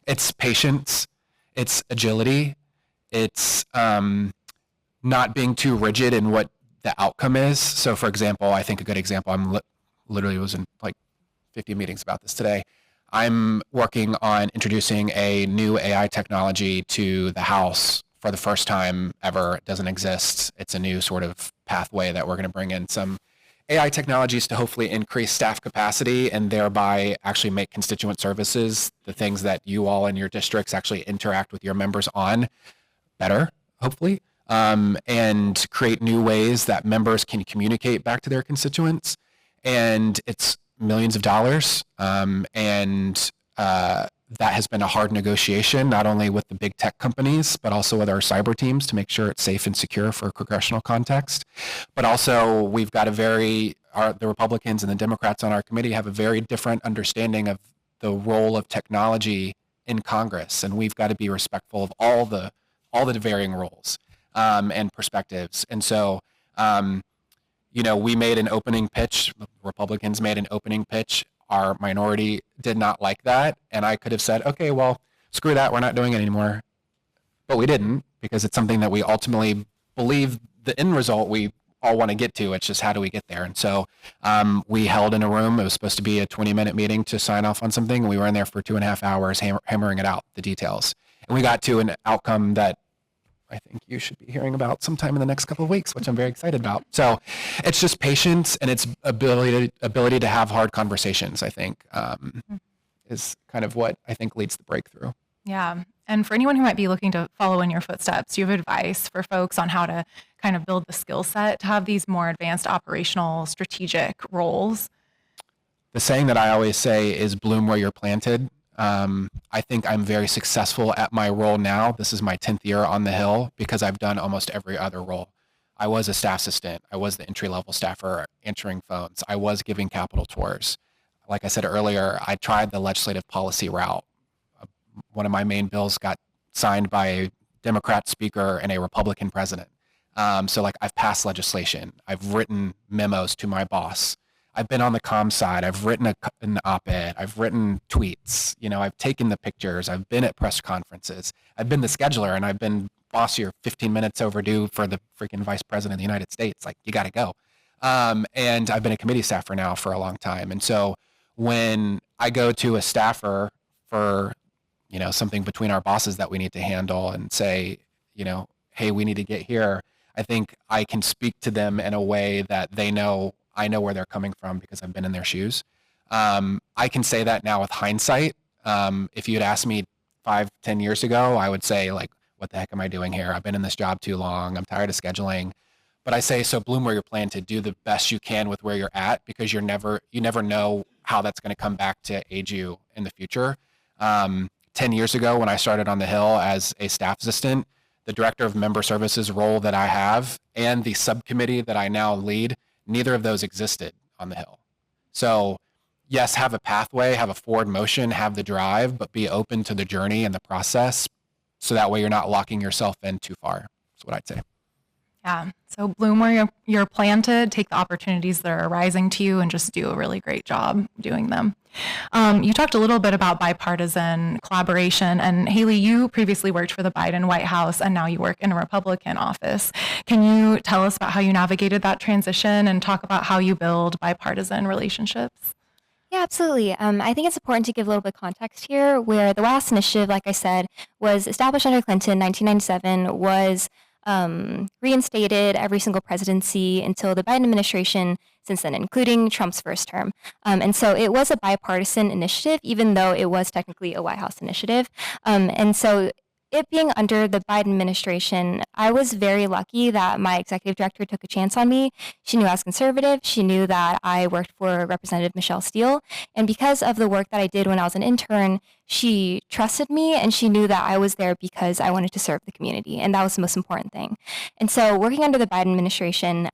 it's patience, it's agility, it's not being too rigid in what the outcome is. So for example, I think a good example, I'm literally was in like 50 meetings about this today. I'm working on introducing a new AI technology to the House for the first time ever. It doesn't exist. It's a new sort of pathway that we're going to bring in some AI technologies to hopefully increase staff capacity and thereby actually make constituent services, the things that you all in your districts actually interact with your members on, better, hopefully. And create new ways that members can communicate back to their constituents. And it's millions of dollars. And that has been a hard negotiation, not only with the big tech companies, but also with our cyber teams to make sure it's safe and secure for a congressional context. But also we've got the Republicans and the Democrats on our committee have a very different understanding of the role of technology in Congress. And we've got to be respectful of all the varying roles. And perspectives. And so, we made an opening pitch. Republicans made an opening pitch. Our minority did not like that. And I could have said, okay, well, screw that. We're not doing it anymore. But we didn't, because it's something that we ultimately believe the end result we all want to get to. It's just how do we get there? And so we held in a room. It was supposed to be a 20-minute meeting to sign off on something. And we were in there for 2.5 hours hammering it out, the details. And we got to an outcome that I think you should be hearing about sometime in the next couple of weeks, which I'm very excited about. So it's just patience and its ability to have hard conversations, I think, is kind of what I think leads the breakthrough. Yeah. And for anyone who might be looking to follow in your footsteps, do you have advice for folks on how to kind of build the skill set to have these more advanced operational strategic roles? The saying that I always say is bloom where you're planted. I think I'm very successful at my role now. This is my 10th year on the Hill because I've done almost every other role. I was a staff assistant. I was the entry-level staffer answering phones. I was giving Capitol tours. Like I said earlier, I tried the legislative policy route. One of my main bills got signed by a Democrat speaker and a Republican president. So like I've passed legislation. I've written memos to my boss. I've been on the comm side. I've written an op-ed. I've written tweets. I've taken the pictures. I've been at press conferences. I've been the scheduler, and I've been, boss, you're 15 minutes overdue for the freaking vice president of the United States. Like, you got to go. And I've been a committee staffer now for a long time. And so when I go to a staffer for, something between our bosses that we need to handle and say, hey, we need to get here, I think I can speak to them in a way that they know I know where they're coming from because I've been in their shoes. I can say that now with hindsight. If you had asked me 5-10 years ago, I would say like, what the heck am I doing here? I've been in this job too long. I'm tired of scheduling. But I say, so bloom where you're planted. Do the best you can with where you're at because you never know how that's going to come back to aid you in the future. 10 years ago when I started on the Hill as a staff assistant, the director of member services role that I have and the subcommittee that I now lead, neither of those existed on the Hill. So yes, have a pathway, have a forward motion, have the drive, but be open to the journey and the process so that way you're not locking yourself in too far. That's what I'd say. Yeah. So bloom where you're planted, take the opportunities that are arising to you, and just do a really great job doing them. You talked a little bit about bipartisan collaboration, and Haley, you previously worked for the Biden White House, and now you work in a Republican office. Can you tell us about how you navigated that transition and talk about how you build bipartisan relationships? Yeah, absolutely. I think it's important to give a little bit of context here, where the White House Initiative, like I said, was established under Clinton, 1997, was reinstated every single presidency until the Biden administration since then, including Trump's first term. And so it was a bipartisan initiative, even though it was technically a White House initiative. And so it being under the Biden administration, I was very lucky that my executive director took a chance on me. She knew I was conservative. She knew that I worked for Representative Michelle Steele. And because of the work that I did when I was an intern, she trusted me and she knew that I was there because I wanted to serve the community. And that was the most important thing. And so working under the Biden administration,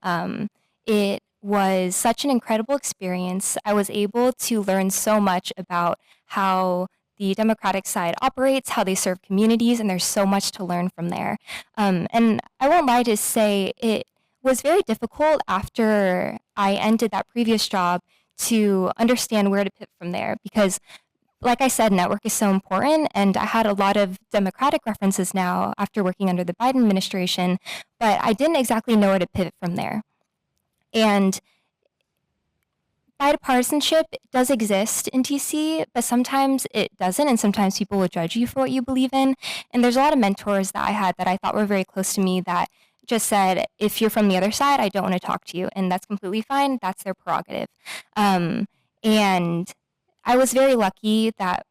it was such an incredible experience. I was able to learn so much about how the Democratic side operates, how they serve communities, and there's so much to learn from there. And I won't lie to say it was very difficult after I ended that previous job to understand where to pivot from there because, like I said, network is so important, and I had a lot of Democratic references now after working under the Biden administration, but I didn't exactly know where to pivot from there. And bipartisanship does exist in DC, but sometimes it doesn't, and sometimes people will judge you for what you believe in. And there's a lot of mentors that I had that I thought were very close to me that just said, if you're from the other side, I don't want to talk to you. And that's completely fine. That's their prerogative. And I was very lucky that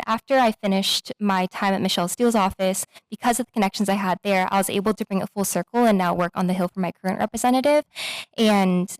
after I finished my time at Michelle Steele's office, because of the connections I had there, I was able to bring it full circle and now work on the Hill for my current representative. And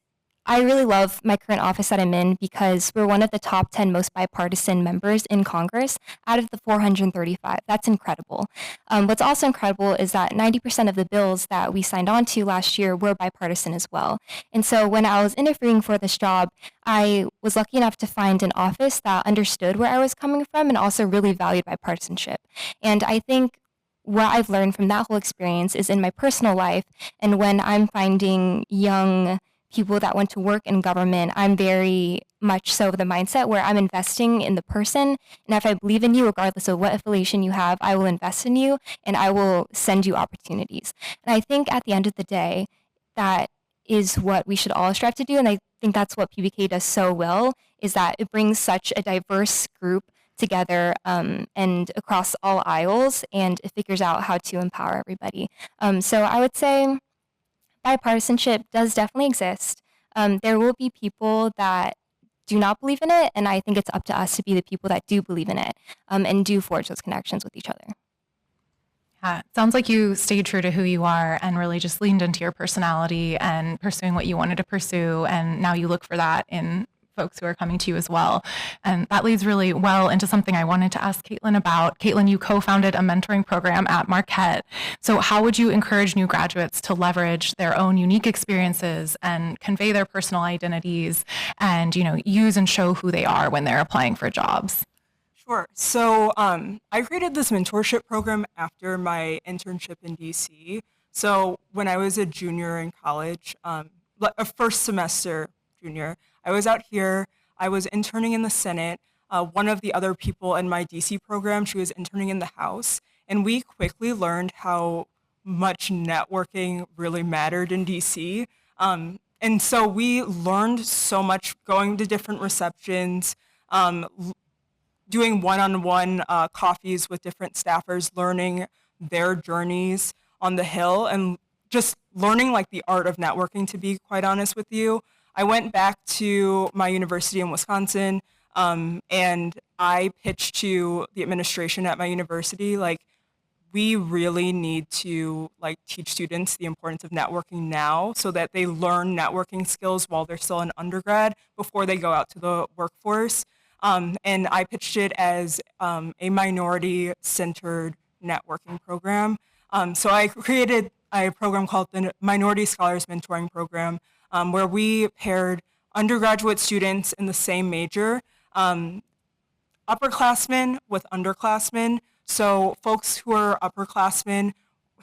I really love my current office that I'm in because we're one of the top 10 most bipartisan members in Congress out of the 435. That's incredible. What's also incredible is that 90% of the bills that we signed on to last year were bipartisan as well. And so when I was interviewing for this job, I was lucky enough to find an office that understood where I was coming from and also really valued bipartisanship. And I think what I've learned from that whole experience is in my personal life, and when I'm finding young people that want to work in government, I'm very much so of the mindset where I'm investing in the person. And if I believe in you, regardless of what affiliation you have, I will invest in you and I will send you opportunities. And I think at the end of the day, that is what we should all strive to do. And I think that's what PBK does so well, is that it brings such a diverse group together and across all aisles, and it figures out how to empower everybody. So I would say bipartisanship does definitely exist. There will be people that do not believe in it, and I think it's up to us to be the people that do believe in it and do forge those connections with each other. Yeah, it sounds like you stayed true to who you are and really just leaned into your personality and pursuing what you wanted to pursue, and now you look for that in folks who are coming to you as well. And that leads really well into something I wanted to ask Kaitlin about. Kaitlin, you co-founded a mentoring program at Marquette. So how would you encourage new graduates to leverage their own unique experiences and convey their personal identities and, use and show who they are when they're applying for jobs? Sure. So I created this mentorship program after my internship in DC. So when I was a junior in college, a first semester junior, I was out here. I was interning in the Senate. One of the other people in my DC program, she was interning in the House. And we quickly learned how much networking really mattered in DC. And so we learned so much going to different receptions, doing one-on-one coffees with different staffers, learning their journeys on the Hill, and just learning the art of networking, to be quite honest with you. I went back to my university in Wisconsin, and I pitched to the administration at my university, we really need to teach students the importance of networking now so that they learn networking skills while they're still an undergrad before they go out to the workforce. And I pitched it as a minority-centered networking program. So I created a program called the Minority Scholars Mentoring Program, where we paired undergraduate students in the same major, upperclassmen with underclassmen. So folks who are upperclassmen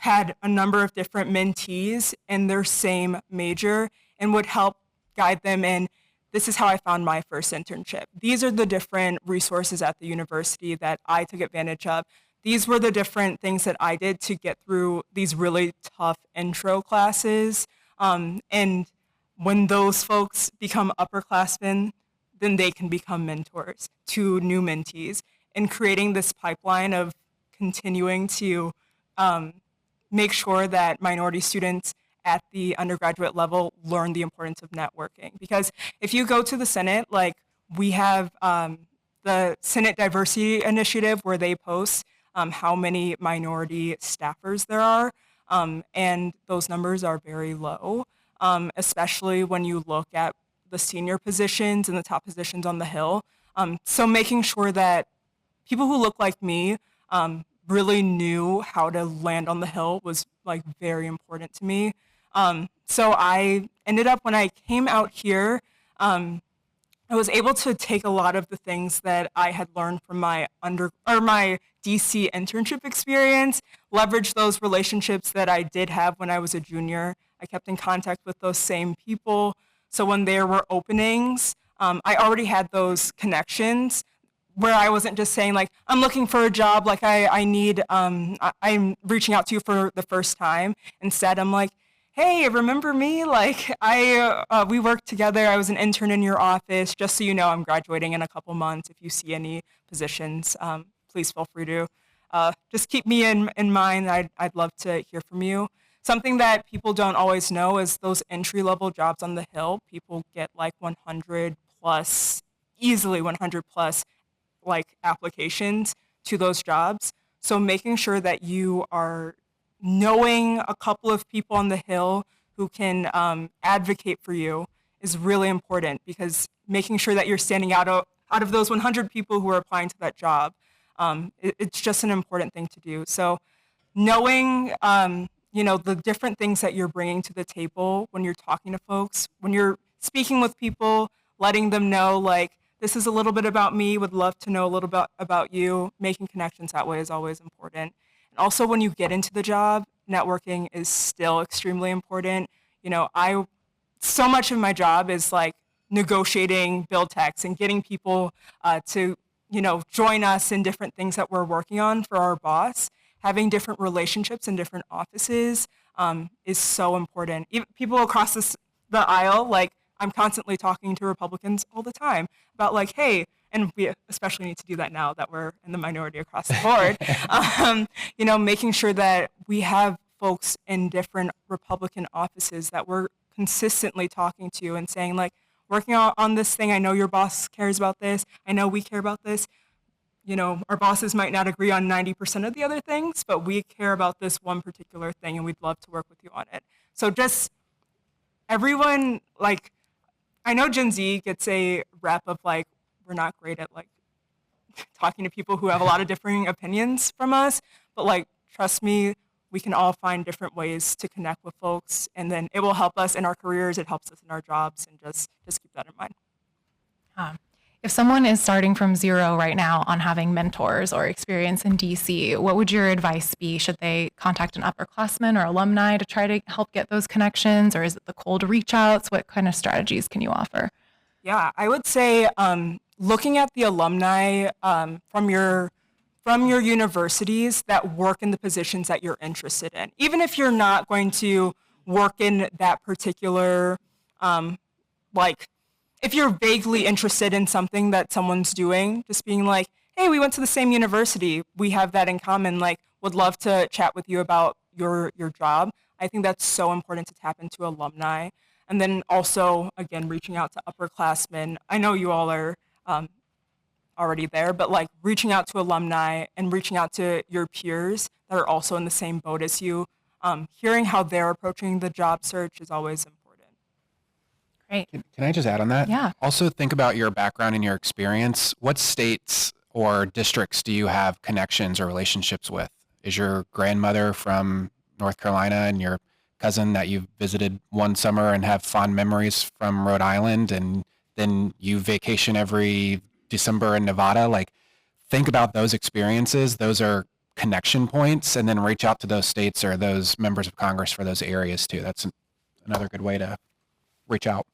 had a number of different mentees in their same major and would help guide them in, this is how I found my first internship. These are the different resources at the university that I took advantage of. These were the different things that I did to get through these really tough intro classes. And when those folks become upperclassmen, then they can become mentors to new mentees, and creating this pipeline of continuing to make sure that minority students at the undergraduate level learn the importance of networking. Because if you go to the Senate, like we have the Senate Diversity Initiative where they post how many minority staffers there are, and those numbers are very low, especially when you look at the senior positions and the top positions on the Hill. So making sure that people who look like me really knew how to land on the Hill was like very important to me. So I ended up, when I came out here, I was able to take a lot of the things that I had learned from my my DC internship experience, leverage those relationships that I did have when I was a junior. I kept in contact with those same people. So when there were openings, I already had those connections where I wasn't just saying like, I'm looking for a job, like I'm reaching out to you for the first time. Instead, I'm like, hey, remember me? Like we worked together. I was an intern in your office. Just so you know, I'm graduating in a couple months. If you see any positions, please feel free to just keep me in mind. I'd love to hear from you. Something that people don't always know is those entry-level jobs on the Hill, people get like 100 plus, easily 100 plus like applications to those jobs. So making sure that you are knowing a couple of people on the Hill who can advocate for you is really important, because making sure that you're standing out of those 100 people who are applying to that job, it's just an important thing to do. So knowing the different things that you're bringing to the table when you're talking to folks, when you're speaking with people, letting them know, like, this is a little bit about me, would love to know a little bit about you. Making connections that way is always important. And also when you get into the job, networking is still extremely important. So much of my job is like negotiating bill text and getting people to, join us in different things that we're working on for our boss. Having different relationships in different offices is so important. Even people across the aisle, like I'm constantly talking to Republicans all the time about like, hey, and we especially need to do that now that we're in the minority across the board, making sure that we have folks in different Republican offices that we're consistently talking to and saying like, working on this thing, I know your boss cares about this, I know we care about this. Our bosses might not agree on 90% of the other things, but we care about this one particular thing and we'd love to work with you on it. So just everyone, like, I know Gen Z gets a rep of like, we're not great at like talking to people who have a lot of differing opinions from us, but like, trust me, we can all find different ways to connect with folks, and then it will help us in our careers, it helps us in our jobs, and just keep that in mind. If someone is starting from zero right now on having mentors or experience in DC, what would your advice be? Should they contact an upperclassman or alumni to try to help get those connections, or is it the cold reach outs? What kind of strategies can you offer? Yeah, I would say looking at the alumni from your universities that work in the positions that you're interested in. Even if you're not going to work in that particular, if you're vaguely interested in something that someone's doing, just being like, hey, we went to the same university, we have that in common, like, would love to chat with you about your job. I think that's so important to tap into alumni. And then also, again, reaching out to upperclassmen. I know you all are already there, but like reaching out to alumni and reaching out to your peers that are also in the same boat as you, hearing how they're approaching the job search is always important. Great. Can I just add on that? Yeah. Also think about your background and your experience. What states or districts do you have connections or relationships with? Is your grandmother from North Carolina and your cousin that you visited one summer and have fond memories from Rhode Island, and then you vacation every December in Nevada? Like, think about those experiences. Those are connection points and then reach out to those states or those members of Congress for those areas too. That's another good way to reach out.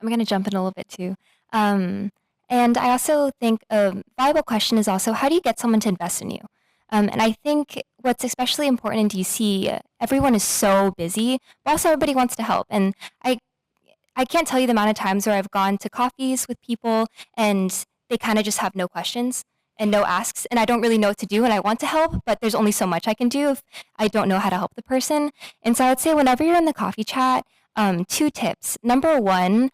I'm going to jump in a little bit too. And I also think a viable question is also, how do you get someone to invest in you? And I think what's especially important in DC, everyone is so busy, but also everybody wants to help. And I can't tell you the amount of times where I've gone to coffees with people and they kind of just have no questions and no asks, and I don't really know what to do, and I want to help, but there's only so much I can do if I don't know how to help the person. And so I would say whenever you're in the coffee chat, 2 tips. Number 1,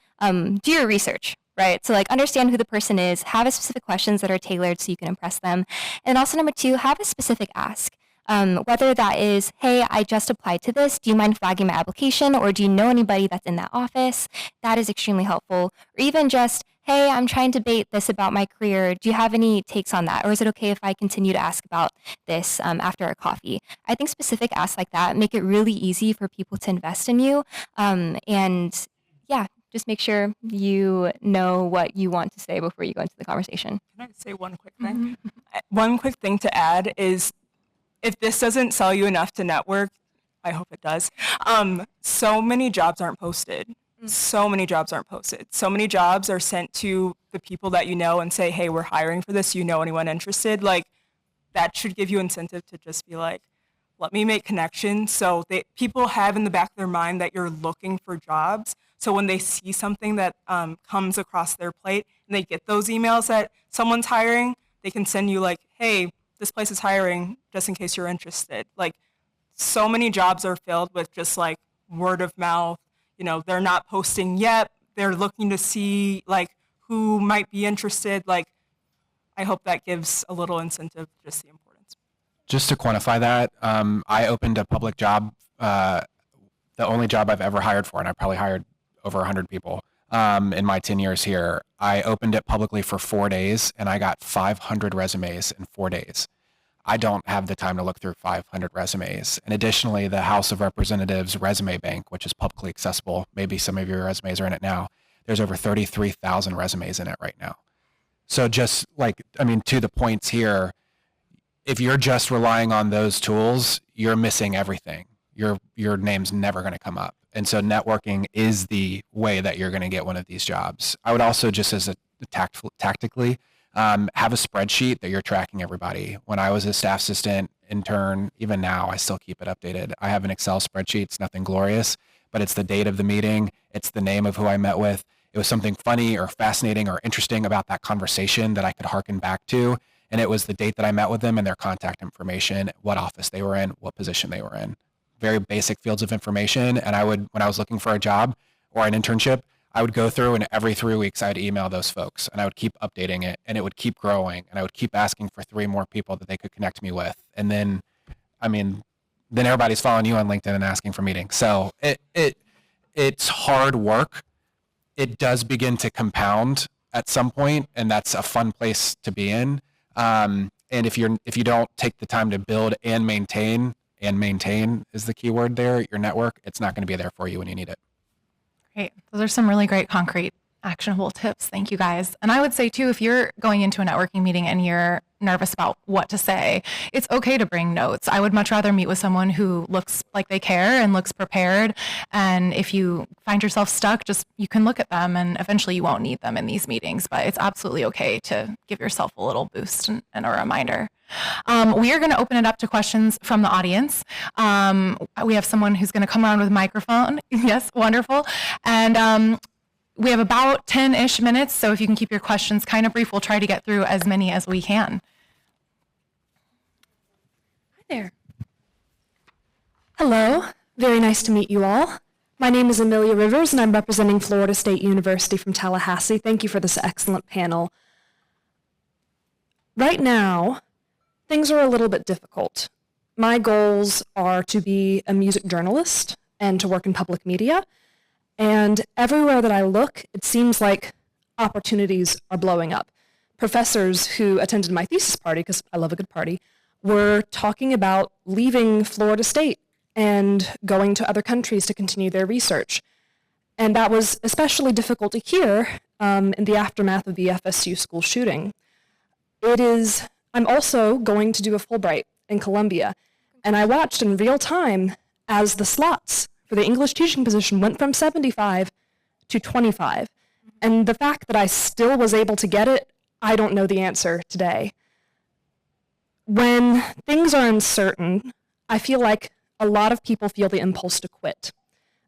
do your research, right? So like understand who the person is, have a specific questions that are tailored so you can impress them. And also number 2, have a specific ask. Whether that is, hey, I just applied to this, do you mind flagging my application? Or do you know anybody that's in that office? That is extremely helpful. Or even just, hey, I'm trying to debate this about my career. Do you have any takes on that? Or is it okay if I continue to ask about this after a coffee? I think specific asks like that make it really easy for people to invest in you. And yeah, just make sure you know what you want to say before you go into the conversation. Can I say one quick thing? One quick thing to add is, if this doesn't sell you enough to network, I hope it does. So many jobs aren't posted. So many jobs aren't posted. So many jobs are sent to the people that you know and say, hey, we're hiring for this. You know anyone interested? Like, that should give you incentive to just be like, let me make connections. So people have in the back of their mind that you're looking for jobs. So when they see something that comes across their plate and they get those emails that someone's hiring, they can send you like, hey, this place is hiring just in case you're interested. Like, so many jobs are filled with just like word of mouth. You know, they're not posting yet. They're looking to see like who might be interested. Like, I hope that gives a little incentive, just the importance. Just to quantify that, I opened a public job, the only job I've ever hired for, and I probably hired over 100 people in my 10 years here. I opened it publicly for 4 days, and I got 500 resumes in 4 days. I don't have the time to look through 500 resumes. And additionally, the House of Representatives resume bank, which is publicly accessible, maybe some of your resumes are in it now, there's over 33,000 resumes in it right now. So just like, I mean, to the points here, if you're just relying on those tools, you're missing everything. Your name's never going to come up. And so networking is the way that you're going to get one of these jobs. I would also, just as a tactically, have a spreadsheet that you're tracking everybody. When I was a staff assistant, intern, even now, I still keep it updated. I have an Excel spreadsheet. It's nothing glorious, but it's the date of the meeting. It's the name of who I met with. It was something funny or fascinating or interesting about that conversation that I could harken back to. And it was the date that I met with them and their contact information, what office they were in, what position they were in. Very basic fields of information. And I would, when I was looking for a job or an internship, I would go through, and every 3 weeks I'd email those folks, and I would keep updating it, and it would keep growing, and I would keep asking for 3 more people that they could connect me with. And then, I mean, then everybody's following you on LinkedIn and asking for meetings. So it's hard work. It does begin to compound at some point, and that's a fun place to be in. And if you don't take the time to build and maintain is the key word there, your network, it's not going to be there for you when you need it. Great. Those are some really great, concrete, actionable tips. Thank you, guys. And I would say, too, if you're going into a networking meeting and you're nervous about what to say, it's okay to bring notes. I would much rather meet with someone who looks like they care and looks prepared. And if you find yourself stuck, you can look at them, and eventually you won't need them in these meetings. But it's absolutely okay to give yourself a little boost and a reminder. We are going to open it up to questions from the audience. We have someone who's going to come around with a microphone. Yes, wonderful. And we have about 10-ish minutes, so if you can keep your questions kind of brief, we'll try to get through as many as we can. Hi there. Hello, very nice to meet you all. My name is Amelia Rivers, and I'm representing Florida State University from Tallahassee. Thank you for this excellent panel. Right now, things are a little bit difficult. My goals are to be a music journalist and to work in public media. And everywhere that I look, it seems like opportunities are blowing up. Professors who attended my thesis party, because I love a good party, were talking about leaving Florida State and going to other countries to continue their research. And that was especially difficult to hear in the aftermath of the FSU school shooting. I'm also going to do a Fulbright in Columbia. And I watched in real time as the slots for the English teaching position went from 75 to 25. And the fact that I still was able to get it, I don't know the answer today. When things are uncertain, I feel like a lot of people feel the impulse to quit.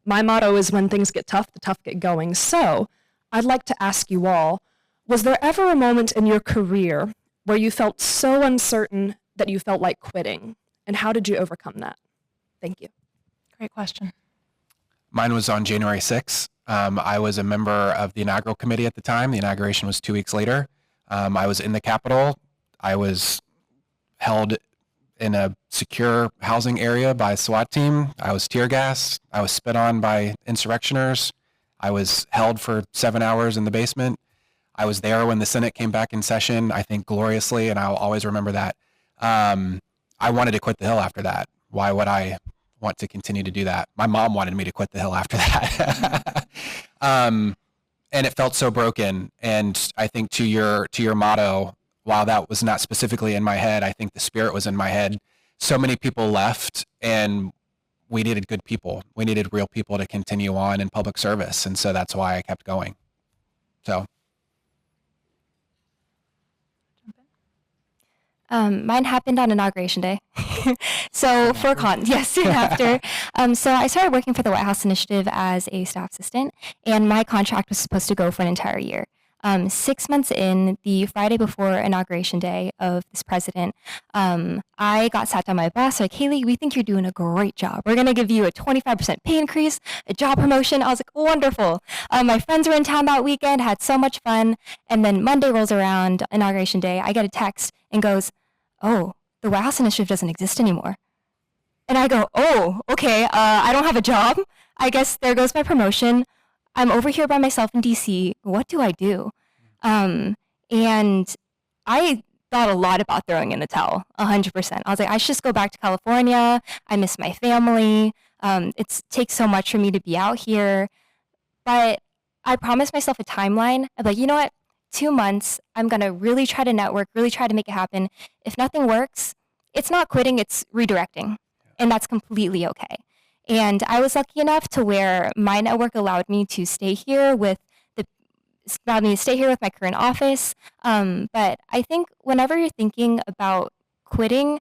My motto is when things get tough, the tough get going. So I'd like to ask you all, was there ever a moment in your career where you felt so uncertain that you felt like quitting? And how did you overcome that? Thank you. Great question. Mine was on January 6th. I was a member of the inaugural committee at the time. The inauguration was 2 weeks later. I was in the Capitol. I was held in a secure housing area by a SWAT team. I was tear gassed. I was spit on by insurrectioners. I was held for 7 hours in the basement. I was there when the Senate came back in session, I think gloriously, and I'll always remember that. I wanted to quit the Hill after that. Why would I want to continue to do that? My mom wanted me to quit the Hill after that. And it felt so broken. And I think to your motto, while that was not specifically in my head, I think the spirit was in my head. So many people left, and we needed good people. We needed real people to continue on in public service. And so that's why I kept going. So. Mine happened on Inauguration Day. So soon after. So I started working for the White House Initiative as a staff assistant, and my contract was supposed to go for an entire year. 6 months in, the Friday before Inauguration Day of this president, I got sat down by my boss, like, Kaylee, we think you're doing a great job. We're going to give you a 25% pay increase, a job promotion. I was like, wonderful. My friends were in town that weekend, had so much fun. And then Monday rolls around, Inauguration Day, I get a text and goes, oh, the White House Initiative doesn't exist anymore. And I go, oh, okay, I don't have a job. I guess there goes my promotion. I'm over here by myself in DC. What do I do? And I thought a lot about throwing in the towel, 100%. I was like, I should just go back to California. I miss my family. It takes so much for me to be out here. But I promised myself a timeline. I'm like, you know what? 2 months, I'm going to really try to network, really try to make it happen. If nothing works, it's not quitting, it's redirecting. And that's completely okay. And I was lucky enough to where my network allowed me to stay here with my current office. But I think whenever you're thinking about quitting,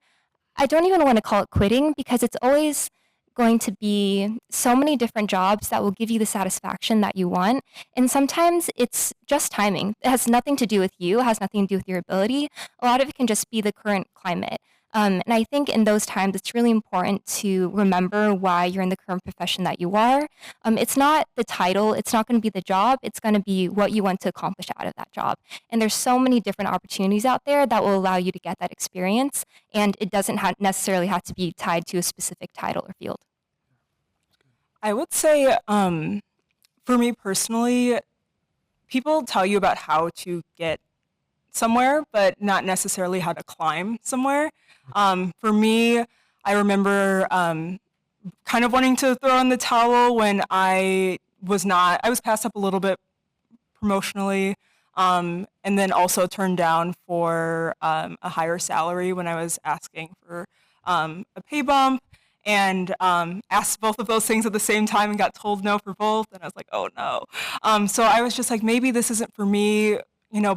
I don't even want to call it quitting because it's always going to be so many different jobs that will give you the satisfaction that you want. And sometimes it's just timing. It has nothing to do with you, it has nothing to do with your ability. A lot of it can just be the current climate. And I think in those times, it's really important to remember why you're in the current profession that you are. It's not the title, it's not going to be the job, it's going to be what you want to accomplish out of that job. And there's so many different opportunities out there that will allow you to get that experience. And it doesn't necessarily have to be tied to a specific title or field. I would say, for me personally, people tell you about how to get somewhere, but not necessarily how to climb somewhere. For me, I remember kind of wanting to throw in the towel when I was passed up a little bit promotionally, and then also turned down for a higher salary when I was asking for a pay bump. And asked both of those things at the same time and got told no for both. And I was like, oh no. So I was just like, maybe this isn't for me,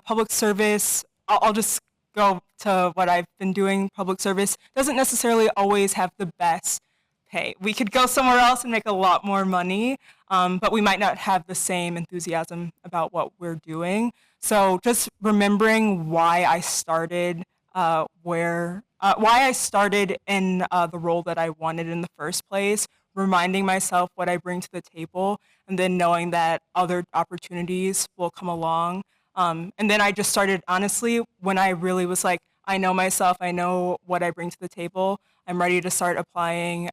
public service. I'll just go to what I've been doing. Public service doesn't necessarily always have the best pay. We could go somewhere else and make a lot more money, but we might not have the same enthusiasm about what we're doing. So just remembering why I started why I started in the role that I wanted in the first place, reminding myself what I bring to the table, and then knowing that other opportunities will come along. And then I just started, honestly, when I really was like, I know myself, I know what I bring to the table, I'm ready to start applying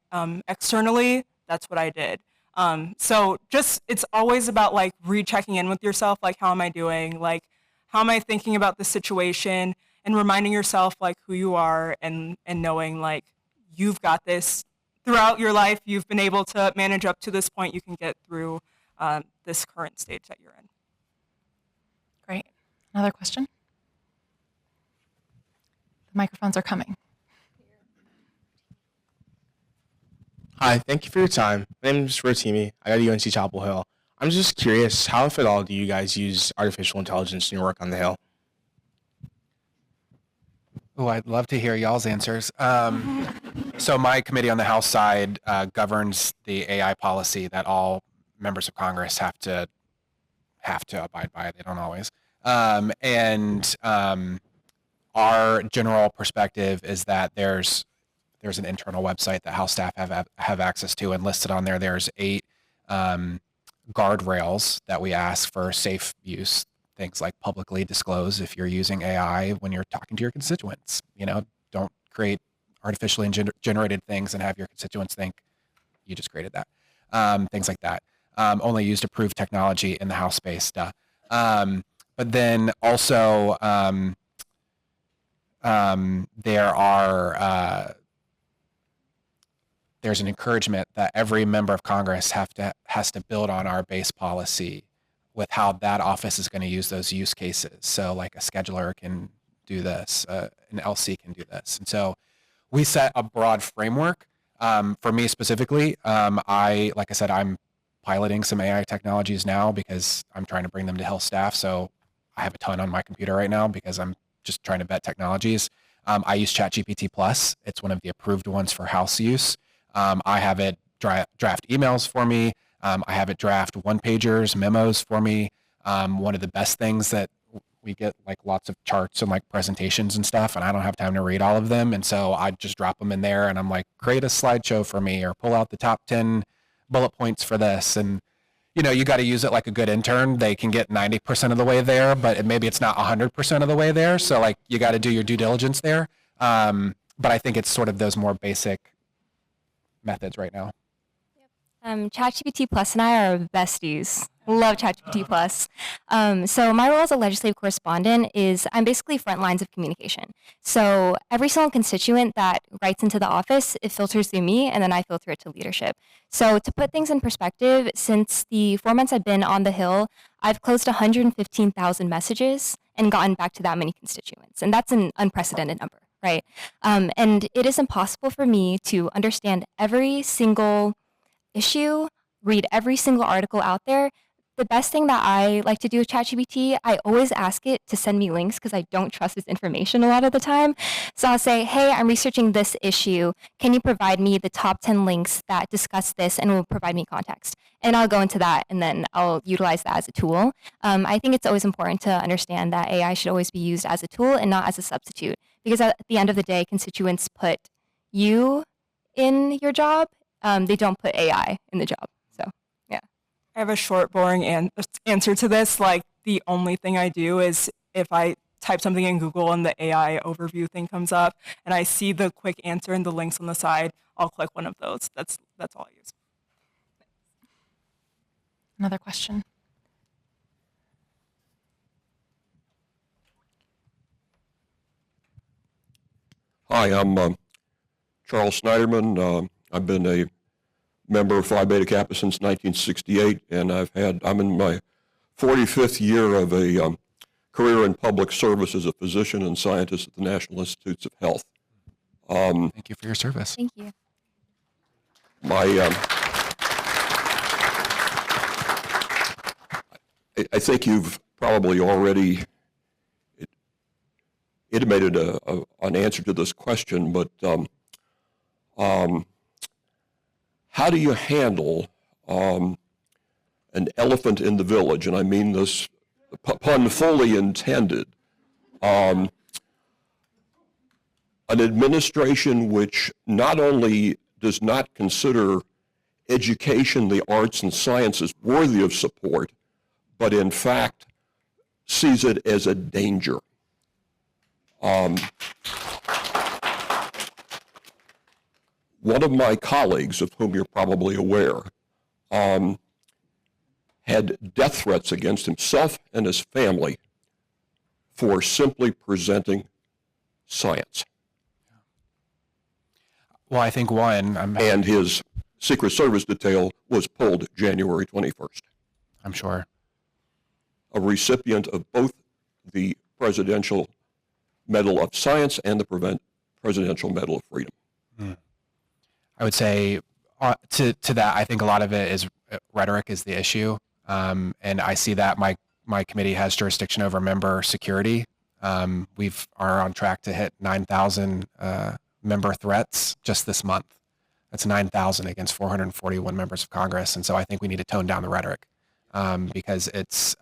externally. That's what I did. So just, it's always about like rechecking in with yourself, like, how am I doing? Like, how am I thinking about the situation? And reminding yourself like who you are and knowing like you've got this throughout your life. You've been able to manage up to this point. You can get through this current stage that you're in. Great. Another question? The microphones are coming. Hi, thank you for your time. My name is Rotimi. I got UNC Chapel Hill. I'm just curious, how, if at all, do you guys use artificial intelligence in your work on the Hill? Oh, I'd love to hear y'all's answers. So my committee on the House side governs the AI policy that all members of Congress have to abide by. They don't always. Our general perspective is that there's an internal website that House staff have access to, and listed on there, there's 8 guardrails that we ask for safe use. Things like publicly disclose if you're using AI when you're talking to your constituents. Don't create artificially generated things and have your constituents think you just created that. Things like that. Only use approved technology in the House space stuff. But then also there's an encouragement that every member of Congress has to build on our base policy with how that office is going to use those use cases. So like a scheduler can do this, an LC can do this. And so we set a broad framework. For me specifically, like I said, I'm piloting some AI technologies now because I'm trying to bring them to Hill staff. So I have a ton on my computer right now because I'm just trying to vet technologies. I use ChatGPT Plus. It's one of the approved ones for House use. I have it draft emails for me. I have it draft one-pagers, memos for me. One of the best things that we get like lots of charts and like presentations and stuff, and I don't have time to read all of them. And so I just drop them in there and I'm like, create a slideshow for me or pull out the top 10 bullet points for this. And, you got to use it like a good intern. They can get 90% of the way there, but maybe it's not 100% of the way there. So like you got to do your due diligence there. But I think it's sort of those more basic methods right now. ChatGPT Plus and I are besties. Love ChatGPT Plus. So my role as a legislative correspondent is I'm basically front lines of communication. So every single constituent that writes into the office, it filters through me, and then I filter it to leadership. So to put things in perspective, since the 4 months I've been on the Hill, I've closed 115,000 messages and gotten back to that many constituents. And that's an unprecedented number, right? And it is impossible for me to understand every single issue, read every single article out there. The best thing that I like to do with ChatGPT, I always ask it to send me links because I don't trust its information a lot of the time. So I'll say, hey, I'm researching this issue. Can you provide me the top 10 links that discuss this and will provide me context? And I'll go into that and then I'll utilize that as a tool. I think it's always important to understand that AI should always be used as a tool and not as a substitute, because at the end of the day, constituents put you in your job. They don't put AI in the job. So, yeah. I have a short, boring answer to this. Like, the only thing I do is if I type something in Google and the AI overview thing comes up and I see the quick answer and the links on the side, I'll click one of those. That's all I use. Another question. Hi, I'm Charles Snyderman. I've been a member of Phi Beta Kappa since 1968, and I'm in my 45th year of a career in public service as a physician and scientist at the National Institutes of Health. Thank you for your service. Thank you. I think you've probably already intimated an answer to this question, but how do you handle an elephant in the village? And I mean this pun fully intended. An administration which not only does not consider education, the arts, and sciences worthy of support, but in fact sees it as a danger. One of my colleagues, of whom you're probably aware, had death threats against himself and his family for simply presenting science. Well, I think and his Secret Service detail was pulled January 21st. I'm sure. A recipient of both the Presidential Medal of Science and the Presidential Medal of Freedom. I would say to that, I think a lot of it is rhetoric is the issue. And I see that my committee has jurisdiction over member security. We are on track to hit 9,000 member threats just this month. That's 9,000 against 441 members of Congress. And so I think we need to tone down the rhetoric because it's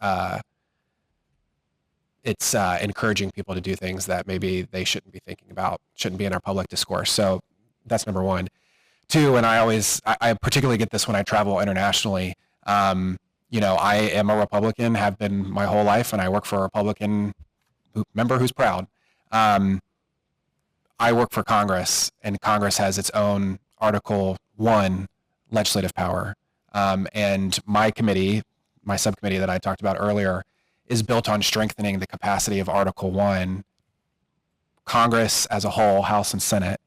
encouraging people to do things that maybe they shouldn't be thinking about, shouldn't be in our public discourse. So that's number one. Two, and I particularly get this when I travel internationally. I am a Republican, have been my whole life, and I work for a Republican member who's proud. I work for Congress, and Congress has its own Article 1 legislative power. And my committee, my subcommittee that I talked about earlier, is built on strengthening the capacity of Article 1. Congress as a whole, House and Senate,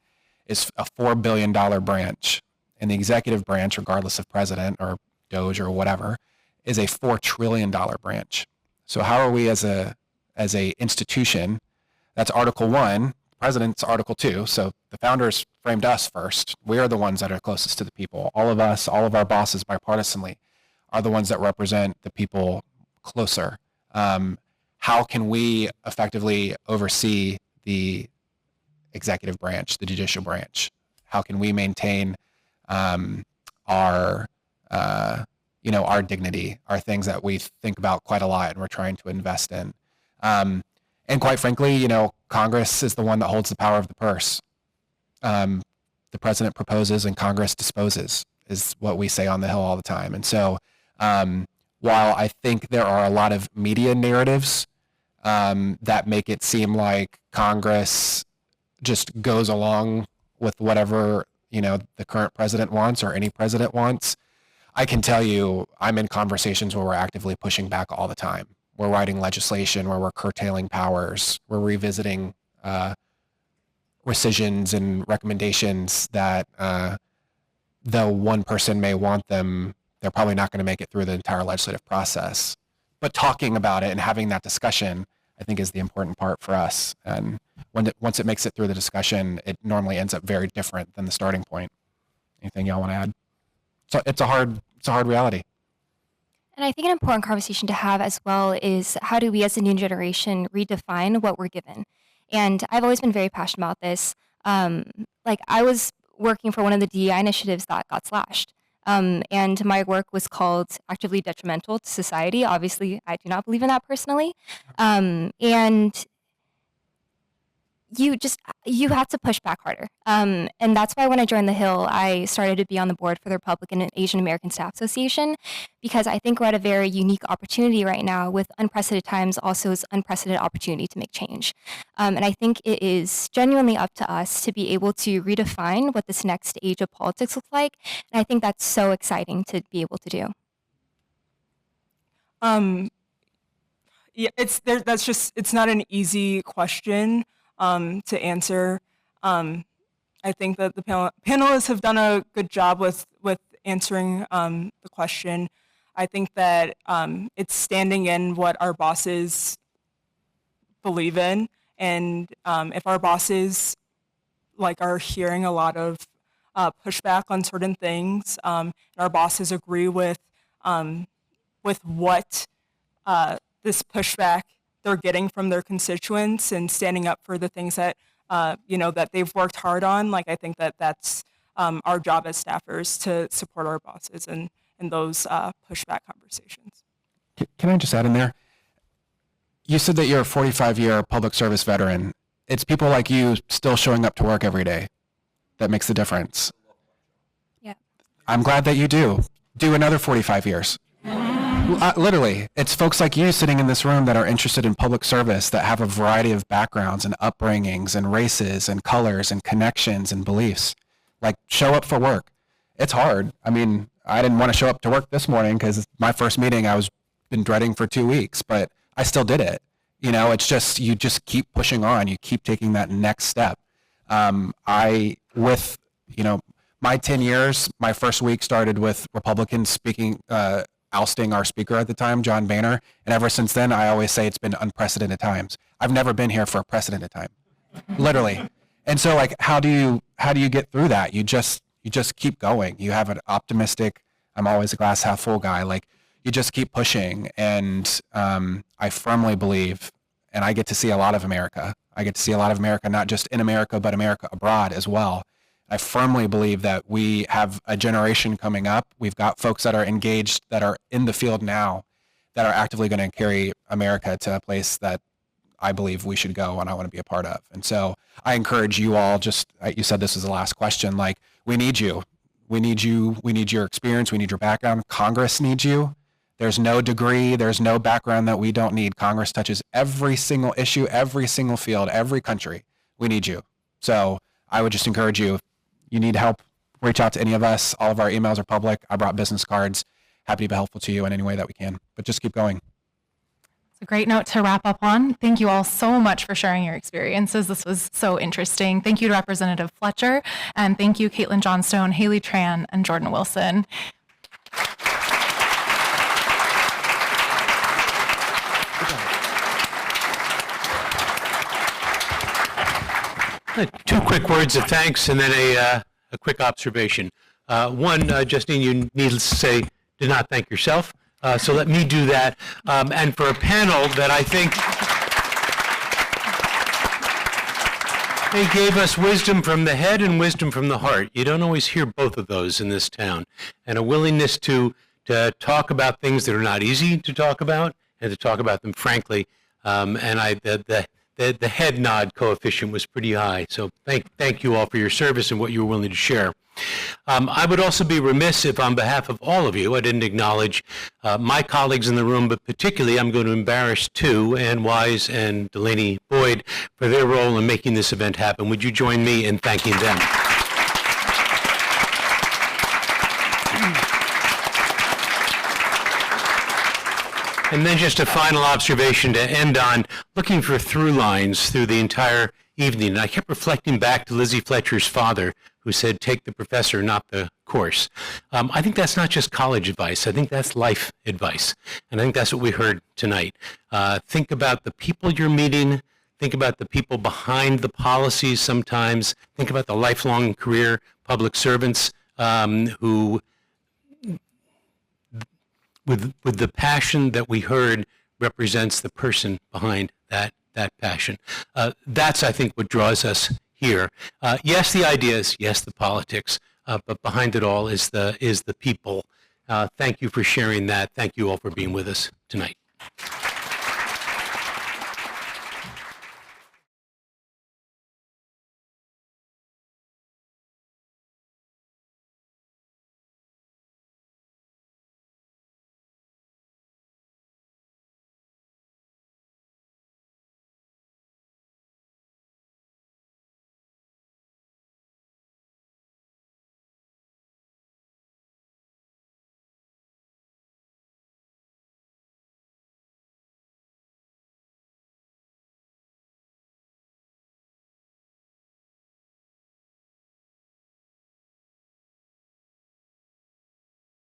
is a $4 billion branch. And the executive branch, regardless of president or Doge or whatever, is a $4 trillion branch. So how are we as a institution, that's Article 1, President's Article 2, so the founders framed us first. We are the ones that are closest to the people. All of us, all of our bosses bipartisanly are the ones that represent the people closer. How can we effectively oversee the executive branch, the judicial branch? How can we maintain our dignity, our things that we think about quite a lot and we're trying to invest in? And quite frankly, Congress is the one that holds the power of the purse. The president proposes and Congress disposes, is what we say on the Hill all the time. And so while I think there are a lot of media narratives that make it seem like Congress just goes along with whatever, the current president wants or any president wants, I can tell you I'm in conversations where we're actively pushing back all the time. We're writing legislation where we're curtailing powers. We're revisiting rescissions and recommendations that, though one person may want them, they're probably not going to make it through the entire legislative process. But talking about it and having that discussion, I think, is the important part for us. And once it makes it through the discussion, it normally ends up very different than the starting point. Anything y'all want to add? So it's a hard reality. And I think an important conversation to have as well is how do we as a new generation redefine what we're given? And I've always been very passionate about this. I was working for one of the DEI initiatives that got slashed. And my work was called actively detrimental to society. Obviously, I do not believe in that personally. And you have to push back harder. And that's why when I joined the Hill, I started to be on the board for the Republican and Asian American Staff Association, because I think we're at a very unique opportunity right now with unprecedented times, also is unprecedented opportunity to make change. And I think it is genuinely up to us to be able to redefine what this next age of politics looks like. And I think that's so exciting to be able to do. Yeah, it's not an easy question to answer. I think that the panelists have done a good job with answering the question. I think that it's standing in what our bosses believe in, and if our bosses are hearing a lot of pushback on certain things, and our bosses agree with what this pushback they're getting from their constituents and standing up for the things that that they've worked hard on. I think that's our job as staffers to support our bosses in those pushback conversations. Can I just add in there? You said that you're a 45-year public service veteran. It's people like you still showing up to work every day that makes the difference. Yeah. I'm glad that you do. Do another 45 years. Literally, it's folks like you sitting in this room that are interested in public service, that have a variety of backgrounds and upbringings and races and colors and connections and beliefs. Show up for work. It's hard. I mean, I didn't want to show up to work this morning because my first meeting I was been dreading for 2 weeks, but I still did it. It's just, you just keep pushing on. You keep taking that next step. My 10 years, my first week started with Republicans speaking, ousting our speaker at the time, John Boehner. And ever since then, I always say it's been unprecedented times. I've never been here for a precedented time, literally. And so how do you get through that? You just You just keep going. You have an optimistic, I'm always a glass half full guy. Like, you just keep pushing. And I firmly believe, and I get to see a lot of America. I get to see a lot of America, not just in America, but America abroad as well. I firmly believe that we have a generation coming up. We've got folks that are engaged, that are in the field now, that are actively going to carry America to a place that I believe we should go and I want to be a part of. And so I encourage you all, just, you said this is the last question, like, we need you. We need you. We need your experience. We need your background. Congress needs you. There's no degree, there's no background that we don't need. Congress touches every single issue, every single field, every country. We need you. So I would just encourage you, if you need help, reach out to any of us. All of our emails are public. I brought business cards. Happy to be helpful to you in any way that we can. But just keep going. It's a great note to wrap up on. Thank you all so much for sharing your experiences. This was so interesting. Thank you to Representative Fletcher, and thank you, Kaitlin Johnstone, Haley Tran, and Jordan Wilson. Two quick words of thanks and then a quick observation. One, Justine, you needless to say, did not thank yourself. So let me do that. And for a panel that I think they gave us wisdom from the head and wisdom from the heart. You don't always hear both of those in this town. And a willingness to talk about things that are not easy to talk about and to talk about them frankly. And the head nod coefficient was pretty high. So thank you all for your service and what you were willing to share. I would also be remiss if on behalf of all of you, I didn't acknowledge my colleagues in the room, but particularly I'm going to embarrass two, Ann Wise and Delaney Boyd, for their role in making this event happen. Would you join me in thanking them? And then just a final observation to end on, looking for through lines through the entire evening. And I kept reflecting back to Lizzie Fletcher's father, who said, take the professor, not the course. I think that's not just college advice. I think that's life advice. And I think that's what we heard tonight. Think about the people you're meeting. Think about the people behind the policies sometimes. Think about the lifelong career public servants who, with the passion that we heard, represents the person behind that passion. That's, I think, what draws us here. Yes, the ideas, yes, the politics, but behind it all is the people. Thank you for sharing that. Thank you all for being with us tonight.